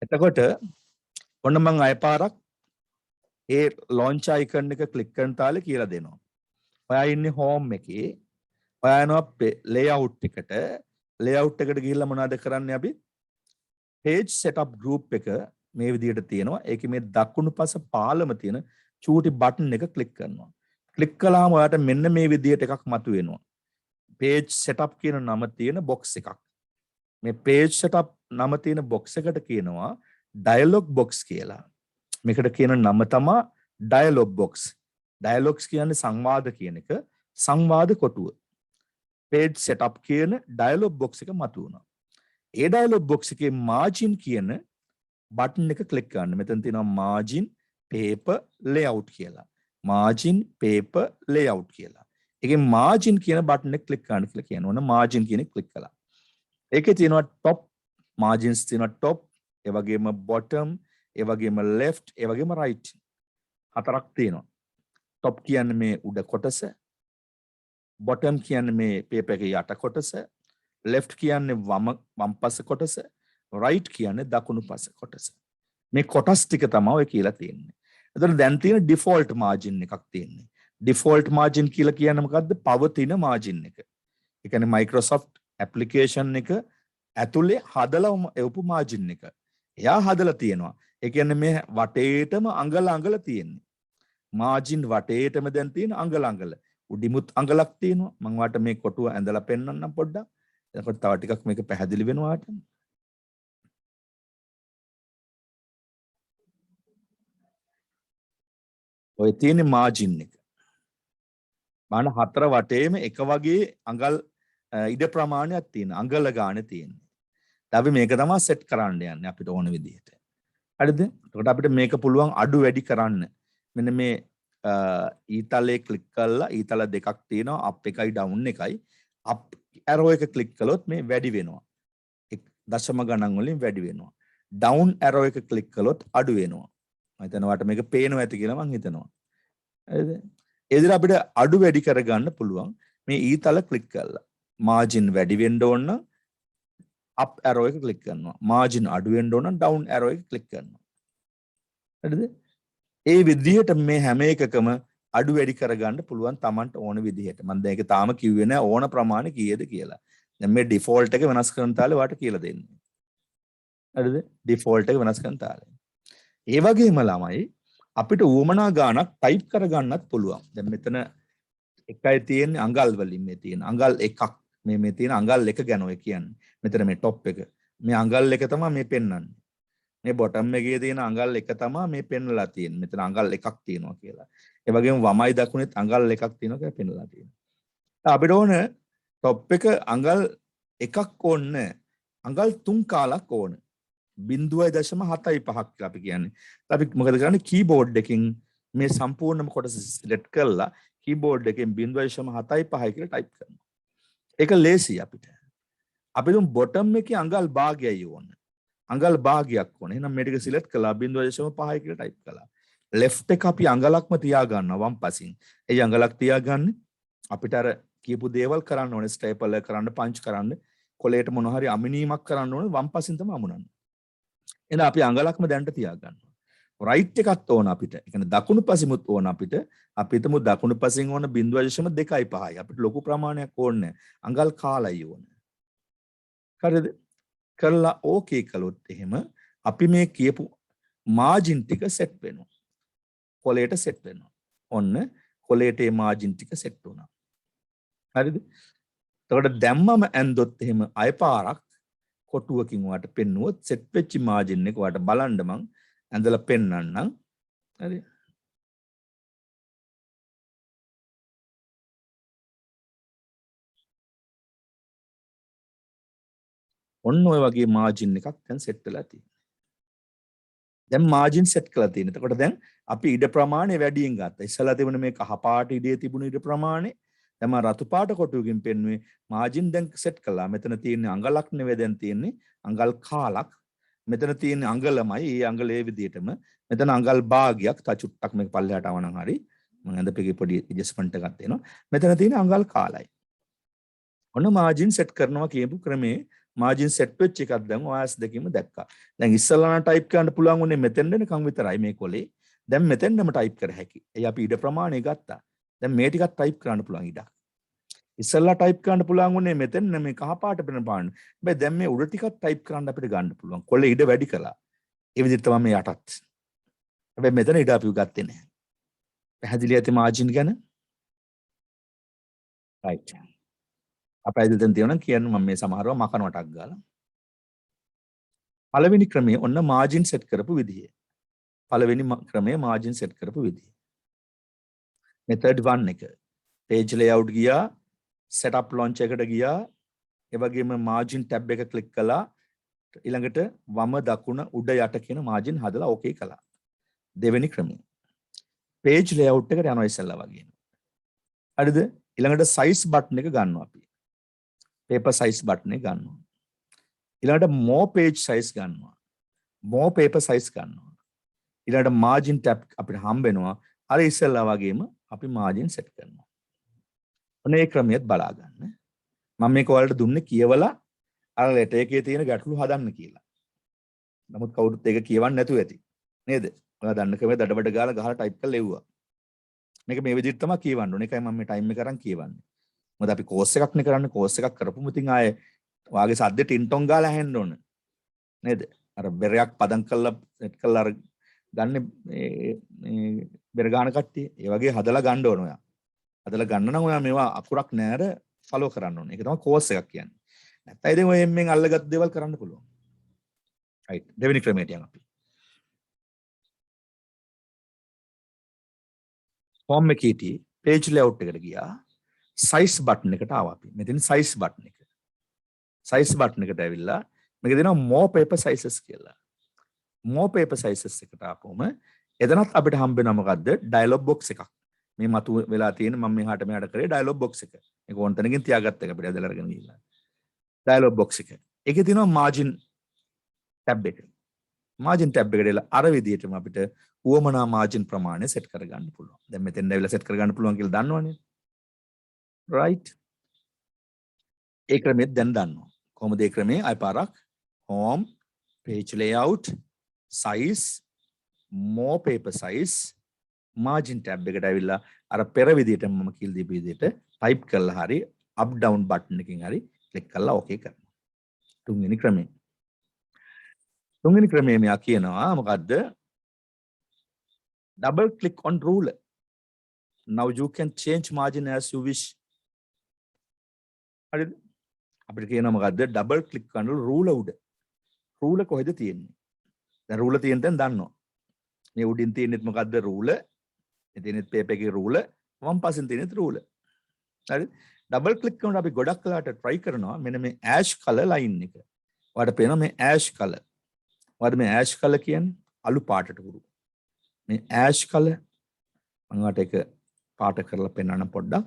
එතකොට ඔන්න මම අය පාරක් ඒ launch icon එක click කරන තාලේ කියලා දෙනවා. ඔයා ඉන්නේ home එකේ. ඔයා යනවා layout එකට. layout එකට ගිහිල්ලා මොනවද කරන්නේ අපි? page setup group එක මේ විදිහට තියෙනවා. ඒකේ මේ දකුණු පස පාළම තියෙන චූටි බටන් එක ක්ලික් කරනවා. ක්ලික් කළාම ඔයාට මෙන්න මේ විදිහට එකක් මතුවෙනවා. page setup කියන නම තියෙන box එකක්. මේ page setup නම තියෙන box එකට කියනවා dialog box කියලා. මේකට කියන නම තමයි dialog box. dialogs කියන්නේ සංවාද කියන එක. සංවාද කොටුව. page setup කියන dialog box එක මතුවුණා. ඒ dialog box එකේ margin කියන බටන් එක ක්ලික් කරන්න. මෙතන තියෙනවා margin paper layout කියලා. margin paper layout කියලා. ඒකේ margin කියන බටන් එක ක්ලික් කරන්න කියලා කියනවා. ඕන margin කියන එක ක්ලික් කළා. ඒකේ තියෙනවා top margins තියෙනවා top, ඒ වගේම bottom, ඒ වගේම left, ඒ වගේම right. හතරක් තියෙනවා. top කියන්නේ මේ උඩ කොටස, bottom කියන්නේ මේ paper එකේ යට කොටස, left කියන්නේ වම් පස කොටස, right කියන්නේ දකුණු පස කොටස. මේ කොටස් ටික තමයි ඔය කියලා තියෙන්නේ. එතකොට දැන් තියෙන default margin එකක් තියෙන්නේ. default margin කියලා කියන්නේ මොකද්ද? පවතින margin එක. ඒ කියන්නේ Microsoft application එක ඇතුලේ හදලා එවපු margin එක. එයා හදලා තියෙනවා. ඒ කියන්නේ මේ වටේටම අඟල තියෙන්නේ. margin වටේටම දැන් තියෙන අඟල. උඩිමුත් අඟලක් තියෙනවා. මම වාට මේ කොටුව ඇඳලා පෙන්නන්නම් පොඩ්ඩක්. එතකොට තව ටිකක් මේක පැහැදිලි වෙනවාට. ඔය තියෙන මාජින් එක. මාන හතර වටේම එක වගේ අඟල් ඉඩ ප්‍රමාණයක් තියෙන. අඟල ගානේ තියෙන්නේ. අපි මේක තමයි සෙට් කරන්න යන්නේ අපිට ඕන විදිහට. හරිද? එතකොට අපිට මේක පුළුවන් අඩු වැඩි කරන්න. මෙන්න මේ ඊතලේ ක්ලික් කරලා ඊතල දෙකක් තියෙනවා. අප් එකයි ඩවුන් එකයි. අප් ඇරෝ එක ක්ලික් කළොත් මේ වැඩි වෙනවා. දශම ගණන් වලින් වැඩි වෙනවා. ඩවුන් ඇරෝ එක ක්ලික් කළොත් අඩු වෙනවා. මම හිතනවා මේක පේනවා ඇති කියලා මම හිතනවා. හරිද? ඒ විදිහට අපිට අඩු වැඩි කරගන්න පුළුවන් මේ ඊතල ක්ලික් කරලා. මාජින් වැඩි වෙන්න ඕන නම් අප් ඇරෝ එක ක්ලික් කරනවා. මාජින් අඩු වෙන්න ඕන නම් ඩවුන් ඇරෝ එක ක්ලික් කරනවා. හරිද? ඒ විදිහට මේ හැම එකකම අඩු වැඩි කරගන්න පුළුවන් Tamanට ඕන විදිහට. මම දැන් ඒක තාම කිව්වේ නෑ ඕන ප්‍රමාණය කීයද කියලා. දැන් මේ ඩිෆෝල්ට් එක වෙනස් කරන තාලේ වාට කියලා දෙන්නේ. හරිද? ඩිෆෝල්ට් එක වෙනස් කරන තාලේ. ඒ වගේම ළමයි අපිට උවමනා ගානක් ටයිප් කරගන්නත් පුළුවන්. දැන් මෙතන එකයි තියෙන්නේ අඟල් වලින් මේ තියෙන අඟල් එකක්. මේ තියෙන අඟල් එක ගැන ඔය කියන්නේ. මෙතන මේ টොප් එක. මේ අඟල් එක තමයි මේ පෙන්වන්නේ. මේ බොටම් එකේ තියෙන අඟල් එක තමයි මේ පෙන්වලා තියෙන්නේ. මෙතන අඟල් එකක් තියෙනවා කියලා. ඒ වගේම වමයි දකුණෙත් අඟල් එකක් තියෙනවා කියලා පෙන්වලා තියෙනවා. අපිට ඕන টොප් එක අඟල් එකක් ඕන අඟල් 3 කාලක් ඕන. 0.75 කියලා අපි කියන්නේ. අපි මොකද කරන්නේ කීබෝඩ් එකකින් මේ සම්පූර්ණම කොටස සිලෙක්ට් කරලා කීබෝඩ් එකෙන් 0.75 කියලා ටයිප් කරනවා. ඒක ලේසි අපිට. අපි දුම් බොටම් එකේ අඟල් භාගයයි ඕන. අඟල් භාගයක් ඕන. එහෙනම් මේ ටික සිලෙක්ට් කළා 0.5 කියලා ටයිප් කළා. left එක අපි අඟලක්ම තියා ගන්නවා වම් පසින්. ඒ අඟලක් තියාගන්න අපිට අර කියපු දේවල් කරන්න ඕනේ. ස්ටේපල් කරන්න, පංච් කරන්න, කොලේට මොන හරි අමිනීමක් කරන්න ඕනේ වම් පසින් තමයි අමුණන්නේ. එහෙනම් අපි අඟලක්ම දැන්ට තියාගන්නවා. රයිට් එකත් ඕන අපිට. ඒ කියන්නේ දකුණු පසිමුත් ඕන අපිට. අපි හිතමු දකුණු පසින් ඕන 0.25යි. අපිට ලොකු ප්‍රමාණයක් ඕනේ නැහැ. අඟල් කාලයි ඕන. හරිද? කරලා ඕකේ කළොත් එහෙම අපි මේ කියපු මාජින් ටික සෙට් වෙනවා. කොලේට සෙට් වෙනවා. ඔන්න කොලේට මේ මාජින් ටික සෙට් වුණා. හරිද? එතකොට දැම්මම ඇන්දොත් එහෙම අයපාරක් කොටුවකින් වාට පෙන්නුවොත් සෙට් වෙච්ච මාජින් එක වාට බලන්න මං ඇඳලා පෙන්නන්නම්. හරි. ඔන්න ඔය වගේ මාජින් එකක් දැන් සෙට් වෙලා තියෙනවා. දැන් මාජින් සෙට් කරලා තියෙනවා. එතකොට දැන් අපි ඉඩ ප්‍රමාණය වැඩියෙන් ගත්තා. ඉස්සලා තිබුණ මේ කහ පාට ඉඩේ තිබුණ ඉඩ ප්‍රමාණය දැන් මම රතු පාට කොටුවකින් පෙන්නුවේ මාජින් දැන් සෙට් කළා. මෙතන තියෙන්නේ අඟලක් නෙවෙයි දැන් තියෙන්නේ අඟල් කාලක්. මෙතන තියෙන්නේ අඟලමයි. ඒ අඟලේ විදිහටම මෙතන අඟල් භාගයක් තා චුට්ටක් මේක පල්ලෙහාට ආවනම් හරි. මම අඳපෙකේ පොඩි ඇඩ්ජස්ට්මන්ට් එකක් දෙනවා. මෙතන තියෙන අඟල් කාලයි. ඔන්න මාජින් සෙට් කරනවා කියපු ක්‍රමේ මාජින් සෙට් වෙච්ච එකක් දැන් ඔයාස් දෙකීම දැක්කා. දැන් ඉස්සල්ලා ටයිප් කරන්න පුළුවන් උනේ මෙතෙන් එනකන් විතරයි මේ කොලේ. දැන් මෙතෙන්ම ටයිප් කර හැකි. එයි අපි ඉඩ ප්‍රමාණය ගත්තා. දැන් මේ ටිකක් ටයිප් කරන්න පුළුවන් ඉඩක්. ඉස්සල්ලා ටයිප් කරන්න පුළුවන් උනේ මෙතෙන් මේ කහ පාට පෙන පාන්න. හැබැයි දැන් මේ උඩ ටිකක් ටයිප් කරන්න අපිට ගන්න පුළුවන්. කොලේ ඉඩ වැඩි කළා. ඒ විදිහට තමයි මේ යටත්. හැබැයි මෙතන ඉඩ අපි ගත්තේ නැහැ. පැහැදිලි ඇති මාජින් ගැන? රයිට්. අපේ දැන් තියෙනවා කියන්න මම මේ සමහරව මකනවටක් ගාලා. පළවෙනි ක්‍රමයේ ඔන්න මාජින් සෙට් කරපු විදිය. පළවෙනි ක්‍රමයේ මාජින් සෙට් කරපු විදිය. method 1 එක page layout ගියා, setup launch එකට ගියා, ඒ වගේම margin tab එක click කළා, ඊළඟට වම දකුණ උඩ යට කියන margin හදලා okay කළා. දෙවෙනි ක්‍රමය page layout එකට යනවා ඉස්සෙල්ලා වගේ. හරිද? ඊළඟට size button එක ගන්නවා අපි. paper size button එක ගන්නවා. ඊළඟට more page size ගන්නවා. more paper size ගන්නවා. ඊළඟට margin tab අපිට හම්බ වෙනවා. අර ඉස්සෙල්ලා වගේම අපි margin set කරනවා. ඔන්න ඒ ක්‍රමයක් බලා ගන්න. මම මේක ඔයාලට දුන්නේ කියවලා අර ලෙටර් එකේ තියෙන ගැටලු හදන්න කියලා. නමුත් කවුරුත් ඒක කියවන්නේ නැතුව ඇති. නේද? ඔයා දන්න ක්‍රමයේ දඩබඩ ගාලා ගහලා ටයිප් කරලා එව්වා. මේක මේ විදිහට තමයි කියවන්න ඕනේ. ඒකයි මම මේ ටයිම් එක අරන් කියවන්නේ. මොකද අපි කෝස් එකක් නේ කරන්නේ. කෝස් එකක් කරපුම ඉතින් ආයේ ඔයාගේ සද්දේ ටින්ටොන් ගාලා ඇහෙන්න ඕන. නේද? අර බෙරයක් පදම් කරලා සෙට් කරලා අර ගන්න මේ බෙර ගන්න කට්ටිය. ඒ වගේ හදලා ගන්න ඕන ඔයා. හදලා ගන්න නම් ඔයා මේවා අකුරක් නෑර ෆලෝ කරන්න ඕනේ. ඒක තමයි කෝස් එකක් කියන්නේ. නැත්නම් ඉතින් ඔය එම්ෙන් අල්ලගත් දේවල් කරන්න පුළුවන්. රයිට්. දෙවෙනි ක්‍රමයට යන්න අපි. form එකේ හිටියේ page layout එකට ගියා. size button එකට ආවා අපි. මෙතන size button එක. size button එකට ඇවිල්ලා මේක දෙනවා more paper sizes කියලා. more paper sizes එකට ආපුවම එතනත් අපිට හම්බ වෙනවා මොකද්ද? dialog box එකක්. මේ මතු වෙලා තියෙන මම මෙහාට මෙහාට කරේ dialog box එක. මේක ඕන තැනකින් තියාගත්ත එක අපිට ඇදලා අරගෙන ගිහිල්ලා. dialog box එක. ඒකේ තියෙනවා margin tab එක. margin tab එකට එලා අර විදිහටම අපිට උවමනා margin ප්‍රමාණය set කරගන්න පුළුවන්. දැන් මෙතෙන් ඇවිල්ලා set කරගන්න පුළුවන් කියලා දන්නවනේ. right. ඒ ක්‍රමෙත් දැන් දන්නවා. කොහොමද ඒ ක්‍රමේ? ආය පාරක් home, page layout, size, more paper size, margin tab එකට ඇවිල්ලා අර පෙර විදිහට මම කියලා දීපු විදිහට type කරලා හරි up down button එකකින් හරි click කරලා okay කරනවා. තුන්වෙනි ක්‍රමය. තුන්වෙනි ක්‍රමයේ මෙයා කියනවා මොකද්ද? double click on ruler. Now you can change margin as you wish. හරිද? අපිට කියනවා මොකද්ද? double click කරන ruler උඩ. ruler කොහෙද තියෙන්නේ? දැන් ruler තියෙන තැන දන්නවා. මේ උඩින් තියෙනෙත් මොකද්ද? ruler. එතනත් paper එකේ ruler. වම් පස්සෙන් තියෙනෙත් ruler. හරි? double click කරනකොට අපි ගොඩක් කලකට try කරනවා මෙන්න මේ ash color line එක. ඔයාලට පේනවා මේ ash color. ඔයාලට මේ ash color කියන්නේ අලු පාටට උරු. මේ ash color මම ඔයාලට ඒක පාට කරලා පෙන්නන්න පොඩ්ඩක්.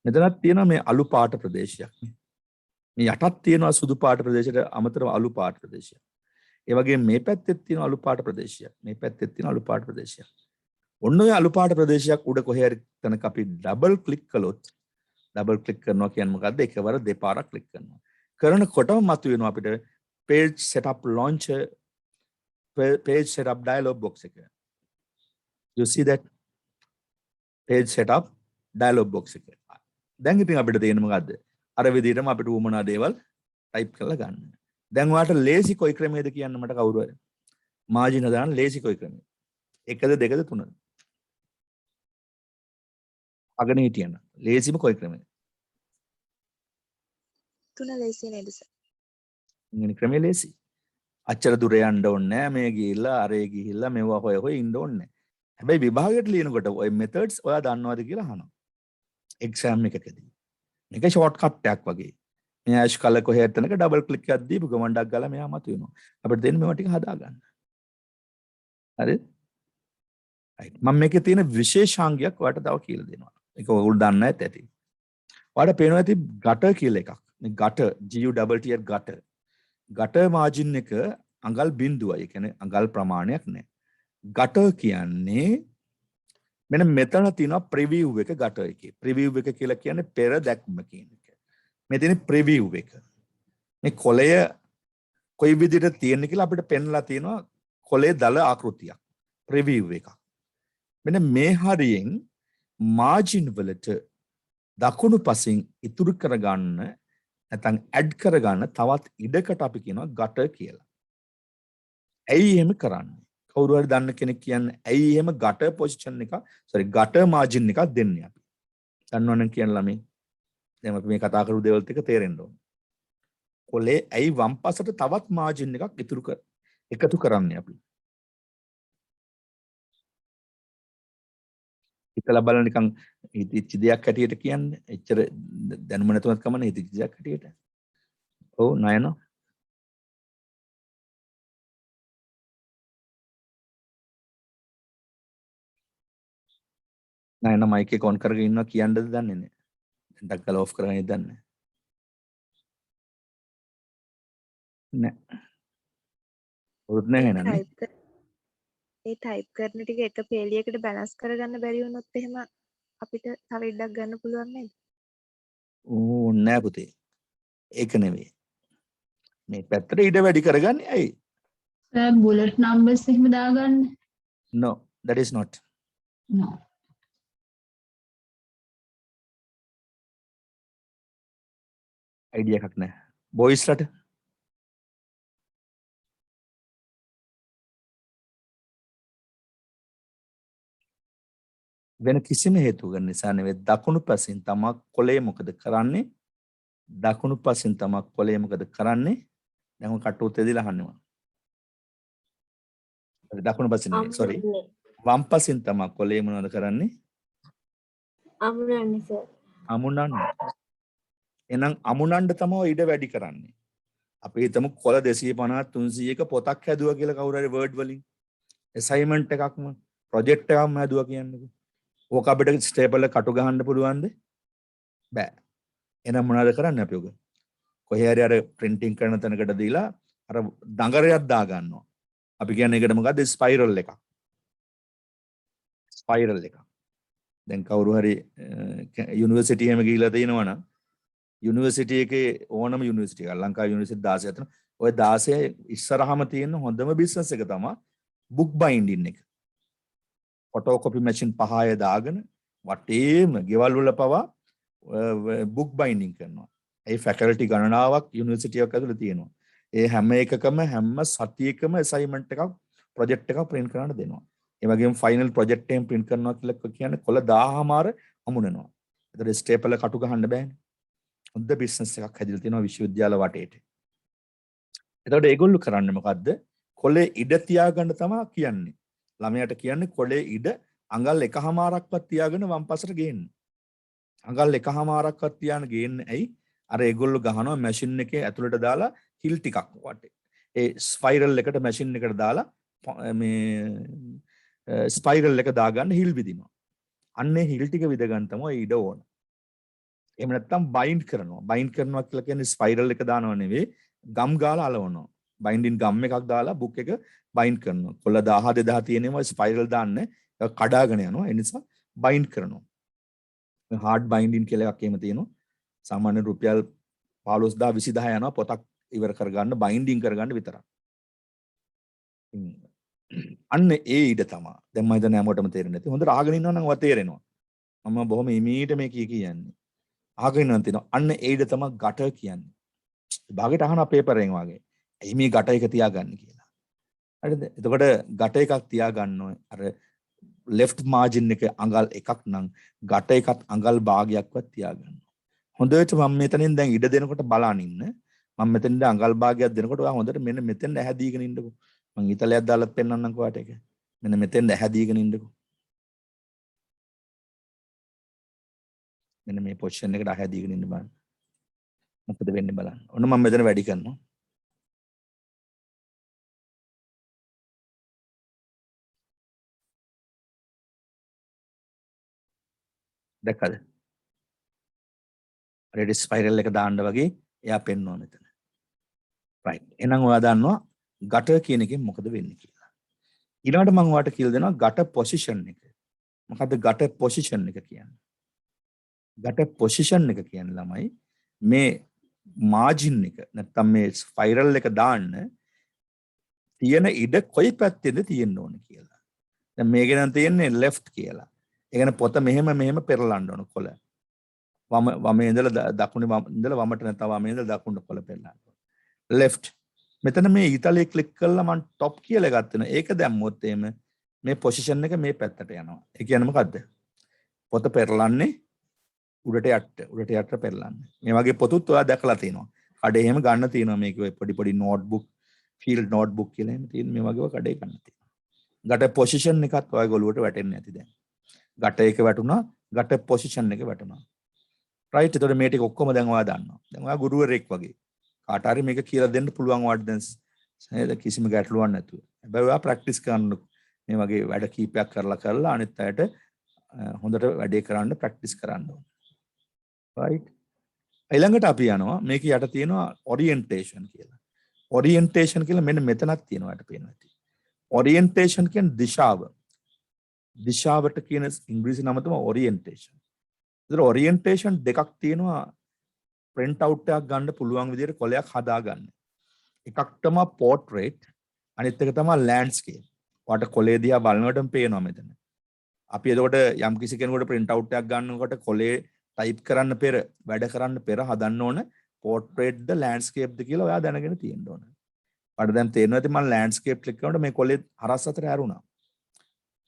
මෙතනත් තියෙනවා මේ අලු පාට ප්‍රදේශයක්. මේ යටත් තියෙනවා සුදු පාට ප්‍රදේශයට අමතරව අලු පාට ප්‍රදේශයක්. ඒ වගේම මේ පැත්තෙත් තියෙනවා අලු පාට ප්‍රදේශයක්. මේ පැත්තෙත් තියෙනවා අලු පාට ප්‍රදේශයක්. ඔන්න ඔය අලු පාට ප්‍රදේශයක් උඩ කොහේ හරි තැනක අපි ඩබල් ක්ලික් කළොත් ඩබල් ක්ලික් කරනවා කියන්නේ මොකද්ද? එකවර දෙපාරක් ක්ලික් කරනවා. කරනකොටම මතුවෙනවා අපිට page setup launcher, page setup dialog box එක. You see that? page setup dialog box එක. දැන් ඉතින් අපිට තියෙන මොකද්ද? අර විදිහටම අපිට උවමනා දේවල් ටයිප් කරලා ගන්න. දැන් ඔයාලට ලේසි කොයි ක්‍රමයේද කියන්න මට කවුරු හරි. මාජින් හදාන්න ලේසි කොයි ක්‍රමයේද? එකද දෙකද තුනද? අගන හිටියන. ලේසිම කොයි ක්‍රමයේද? තුන ලේසි නේද සර්? ඉංග්‍රීසි ක්‍රමයේ ලේසි. අච්චර දුර යන්න ඕනේ නැහැ. මේ ගිහිල්ලා අරේ ගිහිල්ලා මෙවුවා හොය හොය ඉන්න ඕනේ නැහැ. හැබැයි විභාගයට ලියනකොට ඔය මෙතඩ්ස් ඔයා දන්නවද කියලා අහනවා. එක්සෑම් එකකදී. මේක ෂෝට් කට් එකක් වගේ. මේ ඇෂ් කලර් කොහෙද තැනක ඩබල් ක්ලික් එකක් දීපු ගමන්ඩක් ගාලා මෙයා මතුවෙනවා. අපිට දෙන්න මේවා ටික හදා ගන්න. හරිද? රයිට්. මම මේකේ තියෙන විශේෂාංගයක් ඔයාලට තව කියලා දෙනවා. ඒක ඔයගොල්ලෝ දන්න නැත් ඇති. ඔයාලට පේනවා ඇති ගටර් කියලා එකක්. මේ ගටර් GUTT ගටර්. ගටර් මාජින් එක අඟල් බිඳුවයි. ඒ කියන්නේ අඟල් ප්‍රමාණයක් නෑ. ගටර් කියන්නේ මෙන්න මෙතන තියෙනවා ප්‍රිවිව් එක ගටර් එකේ. ප්‍රිවිව් එක කියලා කියන්නේ පෙර දැක්ම කියන එක. මේ තියෙන ප්‍රිවිව් එක. මේ කොළය කොයි විදිහට තියෙන්නේ කියලා අපිට පෙන්ලා තියෙනවා කොළේ දල ආකෘතියක් ප්‍රිවිව් එකක්. මෙන්න මේ හරියෙන් මාජින් වලට දකුණු පසින් ඉතුරු කරගන්න නැත්නම් ඇඩ් කරගන්න තවත් ඉඩකට අපි කියනවා ගටර් කියලා. ඇයි එහෙම කරන්නේ? කවුරු හරි දන්න කෙනෙක් කියන්නේ ඇයි එහෙම ගටර් පොසිෂන් එක ගටර් මාජින් එකක් දෙන්නේ අපි. දන්නවනම් කියන ළමයි දැන් අපි මේ කතා කරපු දේවල් ටික තේරෙන්න ඕන. කොලේ ඇයි වම් පසට තවත් මාජින් එකක් එකතු කරන්නේ අපි. හිතලා බලන්න නිකන් හිතච්ච දෙයක් හැටියට කියන්නේ. එච්චර දැනුම නැතුවත් කමන්නේ හිතච්ච දෙයක් හැටියට. ඔව් නයන. නයන මයික් එක ඔන් කරගෙන ඉන්නවා කියන්නද දන්නේ නැහැ. දැන් ඩක්කල ඔෆ් කරගෙන ඉඳන්නේ. නෑ. උත් නැහැ නේද? ඒ ටයිප් කරන ටික එක පේලියකට බැලන්ස් කරගන්න බැරි වුණොත් එහෙම අපිට තව ඉඩක් ගන්න පුළුවන් නේද? ඕ නෑ පුතේ. ඒක නෙවෙයි. මේ පැත්තට ඉඩ වැඩි කරගන්නේ ඇයි? Sir, bullet numbers එහෙම දාගන්න. No, that is not. No. idea එකක් නැහැ. boysලට වෙන කිසිම හේතුවක් නිසා නෙවෙයි දකුණු පසින් තමයි කොලේ මොකද කරන්නේ? දකුණු පසින් තමයි කොලේ මොකද කරන්නේ? දැන් මම කටුත් එදිලා අහන්නේ මම. දකුණු පසින් නෙවෙයි sorry. වම් පසින් තමයි කොලේ මොනවද කරන්නේ? අමුණන්නේ සර්. අමුණන්නේ. එහෙනම් අමුණන්න තමයි ඉඩ වැඩි කරන්නේ. අපි හිතමු කොළ 250 300ක පොතක් හැදුවා කියලා කවුරු හරි වර්ඩ් වලින් assignment එකක්ම project එකක්ම හැදුවා කියන්නකෝ. ඕක අපිට ස්ටේපල් එක කටු ගහන්න පුළුවන්ද? බෑ. එහෙනම් මොනවද කරන්නේ අපි ඔක? කොහේ හරි අර printing කරන තැනකට දීලා අර දඟරයක් දා ගන්නවා. අපි කියන්නේ ඒකට මොකද්ද? ස්පයිරල් එකක්. ස්පයිරල් එකක්. දැන් කවුරු හරි යුනිවර්සිටි එකෙම ගිහිලා තිනවනම් යුනිවර්සිටි එකේ ඕනම යුනිවර්සිටි එකක් ලංකාවේ යුනිවර්සිටි 16 අතර ඔය 16 ඉස්සරහම තියෙන හොඳම බිස්නස් එක තමයි බුක් බයින්ඩින් එක. ෆොටෝකොපි මැෂින් 5 දාගෙන වටේම ගෙවල් වල පවා බුක් බයින්ඩින් කරනවා. ඒ ෆැකල්ටි ගණනාවක් යුනිවර්සිටි එකක් ඇතුළේ තියෙනවා. ඒ හැම එකකම හැම සතියකම අසයින්මන්ට් එකක් ප්‍රොජෙක්ට් එකක් print කරන්න දෙනවා. ඒ වගේම ෆයිනල් ප්‍රොජෙක්ට් එකෙන් print කරනවා කියලා කියන්නේ කොළ 1000මාර අමුණනවා. ඒතර ස්ටේපල් එක කටු ගහන්න බෑනේ. හොඳ බිස්නස් එකක් හැදිලා තියෙනවා විශ්වවිද්‍යාල වටේට. එතකොට ඒගොල්ලෝ කරන්නේ මොකද්ද? කොළේ ඉඩ තියාගන්න තමයි කියන්නේ. ළමයාට කියන්නේ කොළේ ඉඩ අඟල් එකහමාරක්වත් තියාගෙන වම් පසට ගේන්න. අඟල් එකහමාරක්වත් තියාන ගේන්නේ ඇයි? අර ඒගොල්ලෝ ගහනවා මැෂින් එකේ ඇතුළට දාලා හිල් ටිකක් වටේ. ඒ ස්පයිරල් එකට මැෂින් එකට දාලා මේ ස්පයිරල් එක දාගන්න හිල් විදිනවා. අන්නේ හිල් ටික විද ගන්න තමයි ඉඩ ඕන. එහෙම නැත්නම් බයින්ඩ් කරනවා. බයින්ඩ් කරනවා කියලා කියන්නේ ස්පයිරල් එක දානව නෙවෙයි ගම් ගාලා අලවනවා. බයින්ඩින් ගම් එකක් දාලා බුක් එක බයින්ඩ් කරනවා. කොළ 1000 2000 තියෙනවා ස්පයිරල් දාන්න ඒක කඩාගෙන යනවා. ඒ නිසා බයින්ඩ් කරනවා. හાર્ඩ් බයින්ඩින් කියලා එකක් එහෙම තියෙනවා. සාමාන්‍ය රුපියල් 15000 20000 යනවා පොතක් ඉවර කරගන්න බයින්ඩින් කරගන්න විතරක්. අන්න ඒ ඉඩ තමයි. දැන් මම හිතන්නේ හැමෝටම තේරෙන්නේ නැති. හොඳට අහගෙන ඉන්නවා නම් ඔය තේරෙනවා. මම බොහොම ඉමීට මේ කියන්නේ. අහගෙන ඉන්නවා තියෙනවා. අන්න ඒ ඉඩ තමයි ගටර් කියන්නේ. භාගයට අහන පේපර් එකෙන් වගේ. එයි මේ ගට එක තියාගන්න කියලා. හරිද? එතකොට ගට එකක් තියාගන්න ඕනේ. අර left margin එක අඟල් එකක් නම් ගට එකත් අඟල් භාගයක්වත් තියාගන්න. හොඳට මම මෙතනින් දැන් ඉඩ දෙනකොට බලන් ඉන්න. මම මෙතනින් අඟල් භාගයක් දෙනකොට ඔයා හොඳට මෙන්න මෙතෙන් ඇහැදීගෙන ඉන්නකෝ. මම ඉතලයක් දාලත් පෙන්නන්නම්කෝ ඔයාට ඒක. මෙන්න මෙතෙන් ඇහැදීගෙන ඉන්නකෝ. මෙන්න මේ පොසිෂන් එකට ඇහැදීගෙන ඉන්න බලන්න. මොකද වෙන්නේ බලන්න. ඔන්න මම මෙතන වැඩි කරනවා. දැක්කද? රෙඩි ස්පයිරල් එක දාන්න වගේ එයා පෙන්වනවා මෙතන. right. එහෙනම් ඔයා දන්නවා ගටර් කියන එකෙන් මොකද වෙන්නේ කියලා. ඊළඟට මම ඔයාලට කියලා දෙනවා ගටර් පොසිෂන් එක. මොකද්ද ගටර් පොසිෂන් එක කියන්නේ? ගටර් පොසිෂන් එක කියන්නේ ළමයි මේ මාජින් එක නැත්තම් මේ ස්පයිරල් එක දාන්න තියෙන ඉඩ කොයි පැත්තේද තියෙන්න ඕන කියලා. දැන් මේක නම් තියෙන්නේ left කියලා. ඒ කියන්නේ පොත මෙහෙම පෙරලන්න ඕන කොළ. වමේ ඉඳලා දකුණේ ඉඳලා වමට නැත්නම් වමේ ඉඳලා දකුණට කොළ පෙරලන්න ඕන. left. මෙතන මේ ඊතලයේ ක්ලික් කරලා මම top කියලා ගත්තා. ඒක දැම්මොත් එහෙම මේ පොසිෂන් එක මේ පැත්තට යනවා. ඒ කියන්නේ මොකද්ද? පොත පෙරලන්නේ උඩට යට පෙරලන්නේ. මේ වගේ පොතුත් ඔයා දැකලා තියෙනවා. කඩේ එහෙම ගන්න තියෙනවා මේක පොඩි නෝට්බුක්, ෆීල්ඩ් නෝට්බුක් කියලා එහෙම තියෙන මේ වගේව කඩේ ගන්න තියෙනවා. ගට පොසිෂන් එකත් ඔය ගොළුවට වැටෙන්නේ නැති දැන්. ගට එක වැටුණා, ගට පොසිෂන් එක වැටුණා. රයිට්. එතකොට මේ ටික ඔක්කොම දැන් ඔයා දන්නවා. දැන් ඔයා ගුරුවරයෙක් වගේ. කාට හරි මේක කියලා දෙන්න පුළුවන් වට දැන් නේද කිසිම ගැටලුවක් නැතුව. හැබැයි ඔයා ප්‍රැක්ටිස් කරන්න මේ වගේ වැඩ කීපයක් කරලා අනිත් අයට හොඳට වැඩේ කරන්න ප්‍රැක්ටිස් කරන්න ඕනේ. right. ඊළඟට අපි යනවා මේක යට තියෙනවා ඔරියන්ටේෂන් කියලා. ඔරියන්ටේෂන් කියලා මෙන්න මෙතනක් තියෙනවා යට පේනවා ඇති. ඔරියන්ටේෂන් කියන්නේ දිශාව. දිශාවට කියන ඉංග්‍රීසි නම තමයි ඔරියන්ටේෂන්. ඒතර ඔරියන්ටේෂන් දෙකක් තියෙනවා print out එකක් ගන්න පුළුවන් විදිහට කොලයක් හදාගන්න. එකක් තමයි portrait අනිත් එක තමයි landscape. ඔයාලට කොලේ දිහා බලනකොටම පේනවා මෙතන. අපි එතකොට යම් කිසි කෙනෙකුට print out එකක් ගන්නකොට කොලේ type කරන්න පෙර වැඩ කරන්න පෙර හදන්න ඕන portrait ද landscape ද කියලා ඔයා දැනගෙන තියෙන්න ඕන. ඔයාලට දැන් තේරෙනවා ඇති මම landscape click කරනකොට මේ කොලේ හරස් අතර හැරුණා.